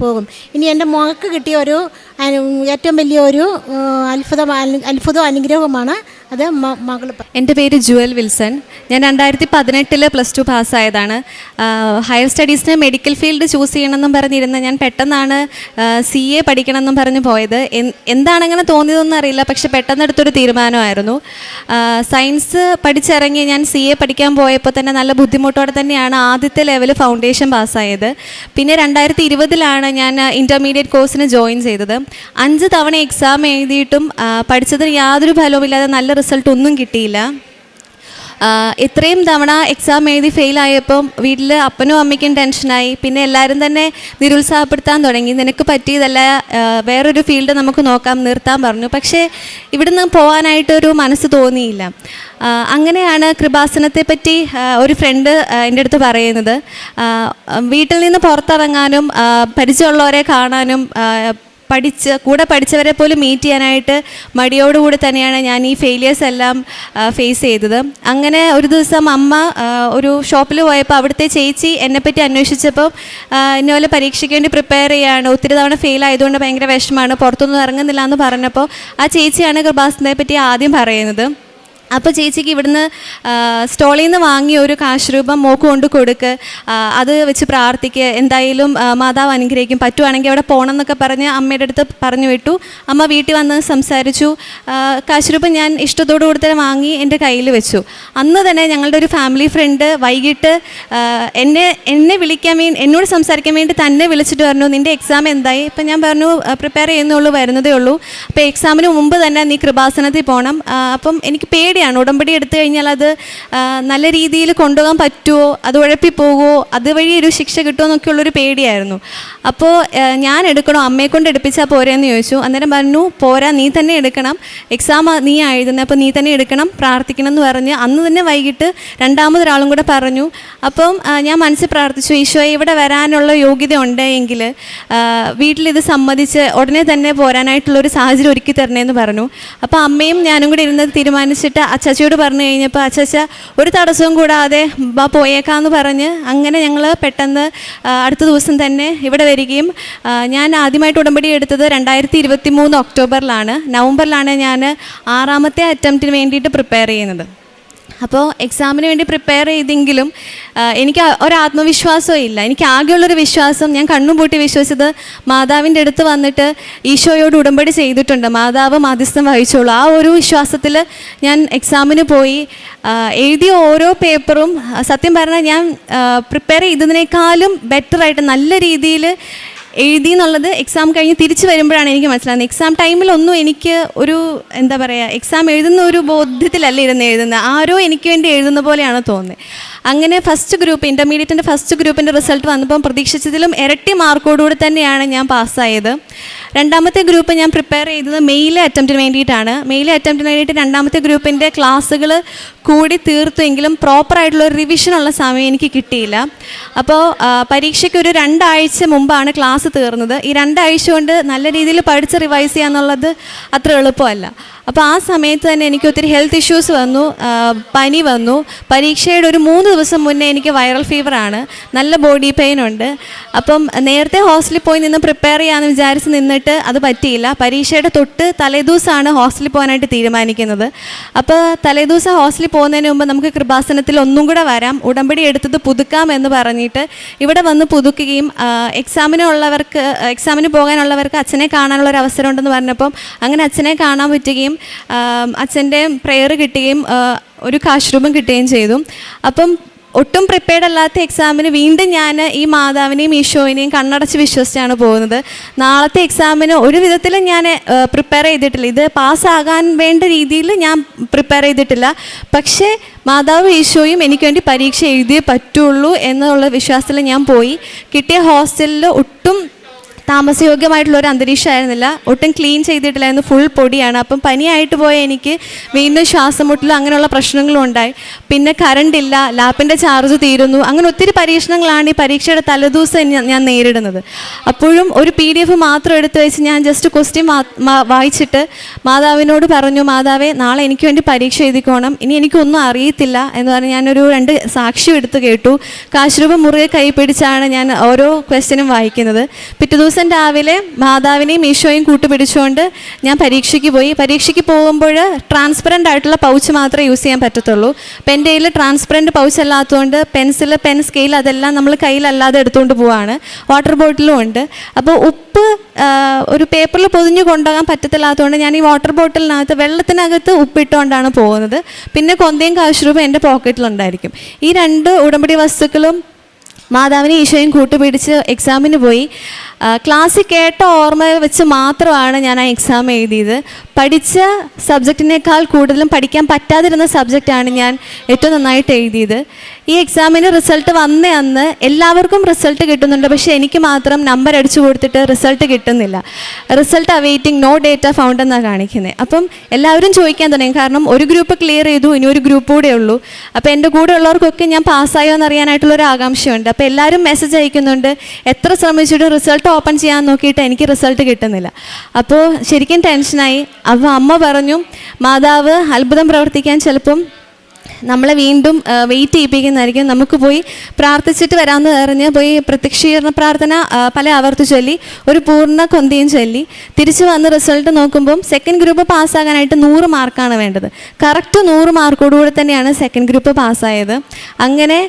പോകും. ഇനി എൻ്റെ മകൾക്ക് കിട്ടിയ ഒരു ഏറ്റവും വലിയൊരു അത്ഭുതവും അനുഗ്രഹവുമാണ് അത് മകൾ. എൻ്റെ പേര് ജുവൽ വിൽസൺ. ഞാൻ 2018 +2 പാസ്സായതാണ്. ഹയർ സ്റ്റഡീസിന് മെഡിക്കൽ ഫീൽഡ് ചൂസ് ചെയ്യണമെന്നും പറഞ്ഞിരുന്ന ഞാൻ പെട്ടെന്നാണ് CA പഠിക്കണമെന്നും പറഞ്ഞ് പോയത്. എന്താണങ്ങനെ തോന്നിയതെന്ന് അറിയില്ല, പക്ഷെ പെട്ടെന്നെടുത്തൊരു തീരുമാനമായിരുന്നു. സയൻസ് പഠിച്ചിറങ്ങി ഞാൻ CA പഠിക്കാൻ പോയപ്പോൾ തന്നെ നല്ല ബുദ്ധിമുട്ടോടെ തന്നെയാണ് ആദ്യത്തെ ലെവൽ ഫൗണ്ടേഷൻ പാസ്സായത്. പിന്നെ 2020 ഞാൻ ഇൻ്റർമീഡിയറ്റ് കോഴ്സിന് ജോയിൻ ചെയ്തത്. 5 തവണ എക്സാം എഴുതിയിട്ടും പഠിച്ചതിന് യാതൊരു ഫലവുമില്ലാതെ നല്ല റിസൾട്ട് ഒന്നും കിട്ടിയില്ല. ഇത്രയും തവണ എക്സാം എഴുതി ഫെയിലായപ്പം വീട്ടിൽ അപ്പനും അമ്മയ്ക്കും ടെൻഷനായി. പിന്നെ എല്ലാവരും തന്നെ നിരുത്സാഹപ്പെടുത്താൻ തുടങ്ങി. നിനക്ക് പറ്റിയതല്ല, വേറൊരു ഫീൽഡ് നമുക്ക് നോക്കാം, നിർത്താൻ പറഞ്ഞു. പക്ഷേ ഇവിടുന്ന് പോകാനായിട്ടൊരു മനസ്സ് തോന്നിയില്ല. അങ്ങനെയാണ് കൃപാസനത്തെ പറ്റി ഒരു ഫ്രണ്ട് എൻ്റെ അടുത്ത് പറയുന്നത്. വീട്ടിൽ നിന്ന് പുറത്തിറങ്ങാനും പരിചയമുള്ളവരെ കാണാനും കൂടെ പഠിച്ചവരെ പോലും മീറ്റ് ചെയ്യാനായിട്ട് മടിയോടുകൂടി തന്നെയാണ് ഞാൻ ഈ ഫെയിലിയേഴ്സ് എല്ലാം ഫേസ് ചെയ്തത്. അങ്ങനെ ഒരു ദിവസം അമ്മ ഒരു ഷോപ്പിൽ പോയപ്പോൾ അവിടുത്തെ ചേച്ചി എന്നെപ്പറ്റി അന്വേഷിച്ചപ്പോൾ ഇന്നപോലെ പരീക്ഷയ്ക്ക് വേണ്ടി പ്രിപ്പയർ ചെയ്യുകയാണ്, ഒത്തിരി തവണ ഫെയിൽ ആയതുകൊണ്ട് ഭയങ്കര വിഷമമാണ്, പുറത്തൊന്നും ഇറങ്ങുന്നില്ല എന്ന് പറഞ്ഞപ്പോൾ ആ ചേച്ചിയാണ് കൃപാസനത്തെ പറ്റി ആദ്യം പറയുന്നത്. അപ്പോൾ ചേച്ചിക്ക് ഇവിടുന്ന് സ്റ്റോളിൽ നിന്ന് വാങ്ങിയ ഒരു കാശ് രൂപം മോക്ക് കൊണ്ട് കൊടുക്ക്, അത് വെച്ച് പ്രാർത്ഥിക്കുക, എന്തായാലും മാതാവ് അനുഗ്രഹിക്കും, പറ്റുവാണെങ്കിൽ അവിടെ പോകണം എന്നൊക്കെ പറഞ്ഞ് അമ്മയുടെ അടുത്ത് പറഞ്ഞു വിട്ടു. അമ്മ വീട്ടിൽ വന്ന് സംസാരിച്ചു. കാശ് രൂപം ഞാൻ ഇഷ്ടത്തോടു കൂടി തന്നെ വാങ്ങി എൻ്റെ കയ്യിൽ വെച്ചു. അന്ന് തന്നെ ഞങ്ങളുടെ ഒരു ഫാമിലി ഫ്രണ്ട് വൈകിട്ട് എന്നെ വിളിക്കാൻ വേണ്ടി, എന്നോട് സംസാരിക്കാൻ വേണ്ടി തന്നെ വിളിച്ചിട്ട് പറഞ്ഞു, നിൻ്റെ എക്സാം എന്തായി? ഇപ്പം ഞാൻ പറഞ്ഞു പ്രിപ്പയർ ചെയ്യുന്നുള്ളൂ, വരുന്നതേ ഉള്ളൂ. അപ്പോൾ എക്സാമിന് മുമ്പ് തന്നെ നീ കൃപാസനത്തിൽ പോകണം. അപ്പം എനിക്ക് പേടിയാണ്, ഉടമ്പടി എടുത്തു കഴിഞ്ഞാൽ അത് നല്ല രീതിയിൽ കൊണ്ടുപോകാൻ പറ്റുമോ, അത് ഉഴപ്പിപ്പോകുമോ, അതുവഴി ഒരു ശിക്ഷ കിട്ടുമോ എന്നൊക്കെയുള്ളൊരു പേടിയായിരുന്നു. അപ്പോൾ ഞാൻ എടുക്കണോ, അമ്മയെ കൊണ്ട് എടുപ്പിച്ചാൽ പോരെയെന്ന് ചോദിച്ചു. അന്നേരം പറഞ്ഞു പോരാ, നീ തന്നെ എടുക്കണം, എക്സാം നീ എഴുതുന്നത്, അപ്പോൾ നീ തന്നെ എടുക്കണം, പ്രാർത്ഥിക്കണം എന്ന് പറഞ്ഞ് അന്ന് തന്നെ വൈകിട്ട് രണ്ടാമതൊരാളും കൂടെ പറഞ്ഞു. അപ്പം ഞാൻ മനസ്സിൽ പ്രാർത്ഥിച്ചു, ഈശോയെ ഇവിടെ വരാനുള്ള യോഗ്യത ഉണ്ടെങ്കിൽ വീട്ടിലിത് സമ്മതിച്ച് ഉടനെ തന്നെ പോരാനായിട്ടുള്ളൊരു സാഹചര്യം ഒരുക്കി തരണേന്ന് പറഞ്ഞു. അപ്പോൾ അമ്മയും ഞാനും കൂടി ഇരുന്നത് തീരുമാനിച്ചിട്ട് അച്ചാച്ചയോട് പറഞ്ഞു കഴിഞ്ഞപ്പോൾ അച്ചാച്ച ഒരു തടസ്സവും കൂടാതെ പോയേക്കാന്ന് പറഞ്ഞ് അങ്ങനെ ഞങ്ങൾ പെട്ടെന്ന് അടുത്ത ദിവസം തന്നെ ഇവിടെ വരികയും ഞാൻ ആദ്യമായിട്ട് ഉടമ്പടി എടുത്തത് 2023 ഒക്ടോബറിലാണ്. നവംബറിലാണ് ഞാൻ 6ാമത്തെ അറ്റംപ്റ്റിന് വേണ്ടിയിട്ട് പ്രിപ്പയർ ചെയ്യുന്നത്. അപ്പോൾ എക്സാമിന് വേണ്ടി പ്രിപ്പയർ ചെയ്തെങ്കിലും എനിക്ക് ഒരാത്മവിശ്വാസവും ഇല്ല. എനിക്ക് ആകെയുള്ളൊരു വിശ്വാസം, ഞാൻ കണ്ണുപൂട്ടി വിശ്വസിച്ചത് മാതാവിൻ്റെ അടുത്ത് വന്നിട്ട് ഈശോയോട് ഉടമ്പടി ചെയ്തിട്ടുണ്ട്, മാതാവ് മാധ്യസ്ഥം വഹിച്ചോളൂ. ആ ഒരു വിശ്വാസത്തിൽ ഞാൻ എക്സാമിന് പോയി. എഴുതിയ ഓരോ പേപ്പറും സത്യം പറഞ്ഞാൽ ഞാൻ പ്രിപ്പയർ ചെയ്തതിനേക്കാളും ബെറ്ററായിട്ട് നല്ല രീതിയിൽ എഴുതി എന്നുള്ളത് എക്സാം കഴിഞ്ഞ് തിരിച്ച് വരുമ്പോഴാണ് എനിക്ക് മനസ്സിലാകുന്നത്. എക്സാം ടൈമിലൊന്നും എനിക്ക് ഒരു എന്താ പറയുക, എക്സാം എഴുതുന്ന ഒരു ബോധ്യത്തിലല്ല ഇരുന്ന് എഴുതുന്നത്, ആരോ എനിക്ക് വേണ്ടി എഴുതുന്ന പോലെയാണ് തോന്നുന്നത്. അങ്ങനെ ഫസ്റ്റ് ഗ്രൂപ്പ്, ഇൻ്റർമീഡിയറ്റിൻ്റെ ഫസ്റ്റ് ഗ്രൂപ്പിൻ്റെ റിസൾട്ട് വന്നപ്പം പ്രതീക്ഷിച്ചതിലും ഇരട്ടി മാർക്കോടുകൂടി തന്നെയാണ് ഞാൻ പാസ്സായത്. രണ്ടാമത്തെ ഗ്രൂപ്പ് ഞാൻ പ്രിപ്പയർ ചെയ്തത് മെയിലെ അറ്റംപ്റ്റിന് വേണ്ടിയിട്ടാണ്. മെയിലെ അറ്റംപ്റ്റിന് വേണ്ടിയിട്ട് രണ്ടാമത്തെ ഗ്രൂപ്പിൻ്റെ ക്ലാസ്സുകൾ കൂടി തീർത്തുവെങ്കിലും പ്രോപ്പറായിട്ടുള്ള ഒരു റിവിഷനുള്ള സമയം എനിക്ക് കിട്ടിയില്ല. അപ്പോൾ പരീക്ഷയ്ക്ക് ഒരു 2 ആഴ്ച മുമ്പാണ് ക്ലാസ് തീർന്നത്. ഈ 2 ആഴ്ച കൊണ്ട് നല്ല രീതിയിൽ പഠിച്ച് റിവൈസ് ചെയ്യുക എന്നുള്ളത് അത്ര എളുപ്പമല്ല. അപ്പോൾ ആ സമയത്ത് തന്നെ എനിക്ക് ഒത്തിരി ഹെൽത്ത് ഇഷ്യൂസ് വന്നു, പനി വന്നു. പരീക്ഷയുടെ ഒരു 3 ദിവസം മുന്നേ എനിക്ക് വൈറൽ ഫീവറാണ്, നല്ല ബോഡി പെയിൻ ഉണ്ട്. അപ്പം നേരത്തെ ഹോസ്റ്റലിൽ പോയി നിന്ന് പ്രിപ്പയർ ചെയ്യാമെന്ന് വിചാരിച്ച് നിന്നിട്ട് അത് പറ്റിയില്ല. പരീക്ഷയുടെ തൊട്ട് തലേദിവസമാണ് ഹോസ്റ്റലിൽ പോകാനായിട്ട് തീരുമാനിക്കുന്നത്. അപ്പോൾ തലേദിവസം ഹോസ്റ്റലിൽ പോകുന്നതിന് മുമ്പ് നമുക്ക് കൃപാസനത്തിൽ ഒന്നും കൂടെ വരാം, ഉടമ്പടി എടുത്തത് പുതുക്കാം എന്ന് പറഞ്ഞിട്ട് ഇവിടെ വന്ന് പുതുക്കുകയും എക്സാമിന് പോകാനുള്ളവർക്ക് അച്ഛനെ കാണാനുള്ള ഒരു അവസരം ഉണ്ടെന്ന് പറഞ്ഞപ്പം അങ്ങനെ അച്ഛനെ കാണാൻ പറ്റുകയും അച്ഛൻ്റെ പ്രെയർ കിട്ടുകയും ഒരു കാശ് രൂപം കിട്ടുകയും ചെയ്തു. അപ്പം ഒട്ടും പ്രിപ്പയർഡ് അല്ലാത്ത എക്സാമിന് വീണ്ടും ഞാൻ ഈ മാതാവിനെയും ഈശോയിനെയും കണ്ണടച്ച് വിശ്വസിച്ചാണ് പോകുന്നത്. നാളത്തെ എക്സാമിന് ഒരു വിധത്തിലും ഞാൻ പ്രിപ്പയർ ചെയ്തിട്ടില്ല. ഇത് പാസ്സാകാൻ വേണ്ട രീതിയിൽ ഞാൻ പ്രിപ്പയർ ചെയ്തിട്ടില്ല. പക്ഷേ മാതാവ് ഈശോയും എനിക്ക് വേണ്ടി പരീക്ഷ എഴുതിയേ പറ്റുള്ളൂ എന്നുള്ള വിശ്വാസത്തിൽ ഞാൻ പോയി. കിട്ടിയ ഹോസ്റ്റലിൽ ഒട്ടും താമസയോഗ്യമായിട്ടുള്ളൊരു അന്തരീക്ഷമായിരുന്നില്ല, ഒട്ടും ക്ലീൻ ചെയ്തിട്ടില്ലായിരുന്നു, ഫുൾ പൊടിയാണ്. അപ്പം പനിയായിട്ട് പോയ എനിക്ക് വീണ്ടും ശ്വാസം മുട്ടലും അങ്ങനെയുള്ള പ്രശ്നങ്ങളും ഉണ്ടായി. പിന്നെ കറണ്ട് ഇല്ല, ലാപ്പിൻ്റെ ചാർജ് തീരുന്നു, അങ്ങനെ ഒത്തിരി പരീക്ഷണങ്ങളാണ് ഈ പരീക്ഷയുടെ തലേദിവസം ഞാൻ നേരിടുന്നത്. അപ്പോഴും ഒരു PDF മാത്രം എടുത്തു വെച്ച് ഞാൻ ജസ്റ്റ് ക്വസ്റ്റ്യൻ വായിച്ചിട്ട് മാതാവിനോട് പറഞ്ഞു, മാതാവേ നാളെ എനിക്ക് വേണ്ടി പരീക്ഷ എഴുതിക്കോണം, ഇനി എനിക്കൊന്നും അറിയത്തില്ല എന്ന് പറഞ്ഞ് ഞാനൊരു 2 സാക്ഷ്യം എടുത്ത് കേട്ടു. കാശുരൂപ മുറുകെ കൈ പിടിച്ചാണ് ഞാൻ ഓരോ ക്വസ്റ്റ്യനും വായിക്കുന്നത്. പിറ്റേ ദിവസം രാവിലെ മാതാവിനെയും ഈശോയും കൂട്ടുപിടിച്ചുകൊണ്ട് ഞാൻ പരീക്ഷയ്ക്ക് പോയി. പരീക്ഷയ്ക്ക് പോകുമ്പോൾ ട്രാൻസ്പെറൻ്റ് ആയിട്ടുള്ള പൗച്ച് മാത്രമേ യൂസ് ചെയ്യാൻ പറ്റത്തുള്ളൂ. അപ്പം എൻ്റെ കയ്യിൽ ട്രാൻസ്പെറൻറ്റ് പൗച്ച് അല്ലാത്തതുകൊണ്ട് പെൻസിൽ, പെൻ, സ്കെയിൽ അതെല്ലാം നമ്മൾ കയ്യിലല്ലാതെ എടുത്തുകൊണ്ട് പോവാണ്. വാട്ടർ ബോട്ടിലും ഉണ്ട്. അപ്പോൾ ഉപ്പ് ഒരു പേപ്പറിൽ പൊതിഞ്ഞ് കൊണ്ടുപോകാൻ പറ്റത്തില്ലാത്തതുകൊണ്ട് ഞാൻ ഈ വാട്ടർ ബോട്ടിലിനകത്ത് വെള്ളത്തിനകത്ത് ഉപ്പിട്ടുകൊണ്ടാണ് പോകുന്നത്. പിന്നെ കൊന്തയും കാശുരൂപം എൻ്റെ പോക്കറ്റിലുണ്ടായിരിക്കും. ഈ 2 ഉടമ്പടി വസ്തുക്കളും മാതാവിനെ ഈശോയും കൂട്ടുപിടിച്ച് എക്സാമിന് പോയി. ക്ലാസ്സിൽ കേട്ട ഓർമ്മ വെച്ച് മാത്രമാണ് ഞാൻ ആ എക്സാം എഴുതിയത്. പഠിച്ച സബ്ജക്റ്റിനേക്കാൾ കൂടുതലും പഠിക്കാൻ പറ്റാതിരുന്ന സബ്ജക്റ്റാണ് ഞാൻ ഏറ്റവും നന്നായിട്ട് എഴുതിയത്. ഈ എക്സാമിന് റിസൾട്ട് വന്ന അന്ന് എല്ലാവർക്കും റിസൾട്ട് കിട്ടുന്നുണ്ട്, പക്ഷേ എനിക്ക് മാത്രം നമ്പർ അടിച്ചു കൊടുത്തിട്ട് റിസൾട്ട് കിട്ടുന്നില്ല. Result awaiting, no data found എന്നാണ് കാണിക്കുന്നത്. അപ്പം എല്ലാവരും ചോദിക്കാൻ തുടങ്ങി, കാരണം ഒരു ഗ്രൂപ്പ് ക്ലിയർ ചെയ്തു, ഇനി ഒരു ഗ്രൂപ്പ് കൂടെ ഉള്ളൂ. അപ്പോൾ എൻ്റെ കൂടെ ഉള്ളവർക്കൊക്കെ ഞാൻ പാസ്സായോ എന്നറിയാനായിട്ടുള്ളൊരു ആകാംക്ഷയുണ്ട്. അപ്പോൾ എല്ലാവരും മെസ്സേജ് അയക്കുന്നുണ്ട്, എത്ര ശ്രമിച്ചിട്ട് റിസൾട്ട് ഓപ്പൺ ചെയ്യാൻ നോക്കിയിട്ട് എനിക്ക് റിസൾട്ട് കിട്ടുന്നില്ല. അപ്പോൾ ശരിക്കും ടെൻഷനായി. അപ്പോൾ അമ്മ പറഞ്ഞു, മാതാവ് അത്ഭുതം പ്രവർത്തിക്കാൻ ചിലപ്പം നമ്മളെ വീണ്ടും വെയിറ്റ് ചെയ്യിപ്പിക്കുന്നതായിരിക്കും, നമുക്ക് പോയി പ്രാർത്ഥിച്ചിട്ട് വരാമെന്ന് പറഞ്ഞ് പോയി പ്രത്യക്ഷീകരണ പ്രാർത്ഥന പല ആവർത്തി ചൊല്ലി, ഒരു പൂർണ്ണ കൊന്തയും ചൊല്ലി തിരിച്ച് വന്ന് റിസൾട്ട് നോക്കുമ്പം സെക്കൻഡ് ഗ്രൂപ്പ് പാസ്സാകാനായിട്ട് 100 മാർക്കാണ് വേണ്ടത്. കറക്റ്റ് 100 മാർക്കോടുകൂടി തന്നെയാണ് സെക്കൻഡ് ഗ്രൂപ്പ് പാസ്സായത്. അങ്ങനെ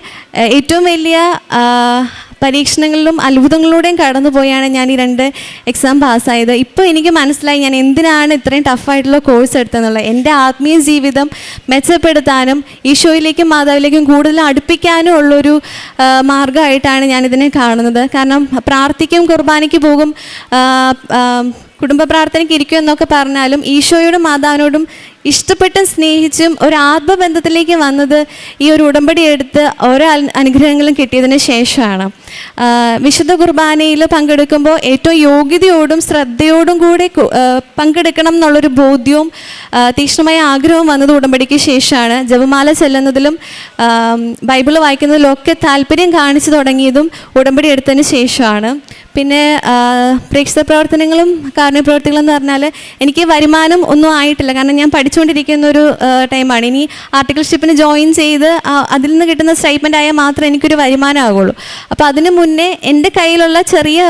ഏറ്റവും വലിയ പരീക്ഷണങ്ങളിലും അത്ഭുതങ്ങളിലൂടെയും കടന്നുപോയാണ് ഞാൻ ഈ 2 എക്സാം പാസ്സായത്. ഇപ്പോൾ എനിക്ക് മനസ്സിലായി ഞാൻ എന്തിനാണ് ഇത്രയും ടഫായിട്ടുള്ള കോഴ്സ് എടുത്തതെന്നുള്ളത്. എൻ്റെ ആത്മീയ ജീവിതം മെച്ചപ്പെടുത്താനും ഈശോയിലേക്കും മാതാവിലേക്കും കൂടുതൽ അടുപ്പിക്കാനും ഉള്ളൊരു മാർഗമായിട്ടാണ് ഞാനിതിനെ കാണുന്നത്. കാരണം പ്രാർത്ഥിക്കും, കുർബാനയ്ക്ക് പോകും, കുടുംബ പ്രാർത്ഥനയ്ക്ക് ഇരിക്കും എന്നൊക്കെ പറഞ്ഞാലും ഈശോയോടും മാതാവിനോടും ഇഷ്ടപ്പെട്ടും സ്നേഹിച്ചും ഒരു ആത്മബന്ധത്തിലേക്ക് വന്നത് ഈ ഒരു ഉടമ്പടി എടുത്ത് ഓരോ അനുഗ്രഹങ്ങളും കിട്ടിയതിന് ശേഷമാണ്. വിശുദ്ധ കുർബാനയിൽ പങ്കെടുക്കുമ്പോൾ ഏറ്റവും യോഗ്യതയോടും ശ്രദ്ധയോടും കൂടെ പങ്കെടുക്കണം എന്നുള്ളൊരു ബോധ്യവും തീക്ഷ്ണമായ ആഗ്രഹവും വന്നത് ഉടമ്പടിക്ക് ശേഷമാണ്. ജപമാല ചെല്ലുന്നതിലും ബൈബിൾ വായിക്കുന്നതിലും ഒക്കെ താല്പര്യം കാണിച്ചു തുടങ്ങിയതും ഉടമ്പടി എടുത്തതിന് ശേഷമാണ്. പിന്നെ പ്രേക്ഷിത പ്രവർത്തനങ്ങളും കാരുണ്യപ്രവർത്തികളും എന്ന് പറഞ്ഞാൽ എനിക്ക് വരുമാനം ഒന്നും ആയിട്ടില്ല, കാരണം ഞാൻ പഠിച്ചുകൊണ്ടിരിക്കുന്ന ഒരു ടൈമാണ്. ഇനി ആർട്ടിക്കിൾഷിപ്പിന് ജോയിൻ ചെയ്ത് അതിൽ നിന്ന് കിട്ടുന്ന സ്റ്റൈപ്പൻ്റ് ആയാൽ മാത്രമേ എനിക്കൊരു വരുമാനം ആകുള്ളൂ. അപ്പോൾ അതിന് മുന്നേ എൻ്റെ കയ്യിലുള്ള ചെറിയ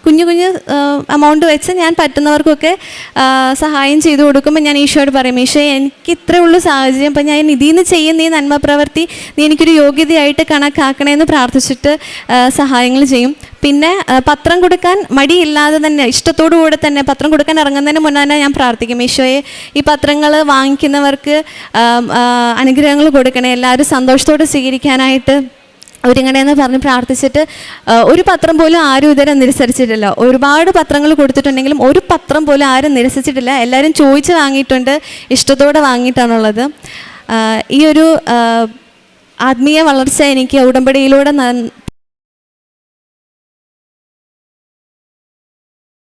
കുഞ്ഞു കുഞ്ഞു എമൗണ്ട് വെച്ച് ഞാൻ പറ്റുന്നവർക്കൊക്കെ സഹായം ചെയ്തു കൊടുക്കുമ്പോൾ ഞാൻ ഈശോയോട് പറയും, ഈശോ എനിക്ക് ഇത്രേ ഉള്ളൂ സാഹചര്യം, അപ്പം ഞാൻ ഇതിൽ നിന്ന് ചെയ്യുന്ന ഈ നന്മ പ്രവൃത്തി നീ എനിക്കൊരു യോഗ്യതയായിട്ട് കണക്കാക്കണമെന്ന് പ്രാർത്ഥിച്ചിട്ട് സഹായങ്ങൾ ചെയ്യും. പിന്നെ പത്രം കൊടുക്കാൻ മടിയില്ലാതെ തന്നെ ഇഷ്ടത്തോടു കൂടെ തന്നെ പത്രം കൊടുക്കാൻ ഇറങ്ങുന്നതിന് മുന്നേ തന്നെ ഞാൻ പ്രാർത്ഥിക്കും, ഈശോയെ ഈ പത്രങ്ങൾ വാങ്ങിക്കുന്നവർക്ക് അനുഗ്രഹങ്ങൾ കൊടുക്കണേ, എല്ലാവരും സന്തോഷത്തോടെ സ്വീകരിക്കാനായിട്ട് ഒരുങ്ങണേന്ന് പറഞ്ഞ് പ്രാർത്ഥിച്ചിട്ട് ഒരു പത്രം പോലും ആരും ഇതുവരെ നിരസിച്ചിട്ടില്ല. ഒരുപാട് പത്രങ്ങൾ കൊടുത്തിട്ടുണ്ടെങ്കിലും ഒരു പത്രം പോലും ആരും നിരസിച്ചിട്ടില്ല. എല്ലാവരും ചോദിച്ച് വാങ്ങിയിട്ടുണ്ട്, ഇഷ്ടത്തോടെ വാങ്ങിയിട്ടാണുള്ളത്. ഈ ഒരു ആത്മീയ വളർച്ച എനിക്ക് ഉടമ്പടിയിലൂടെ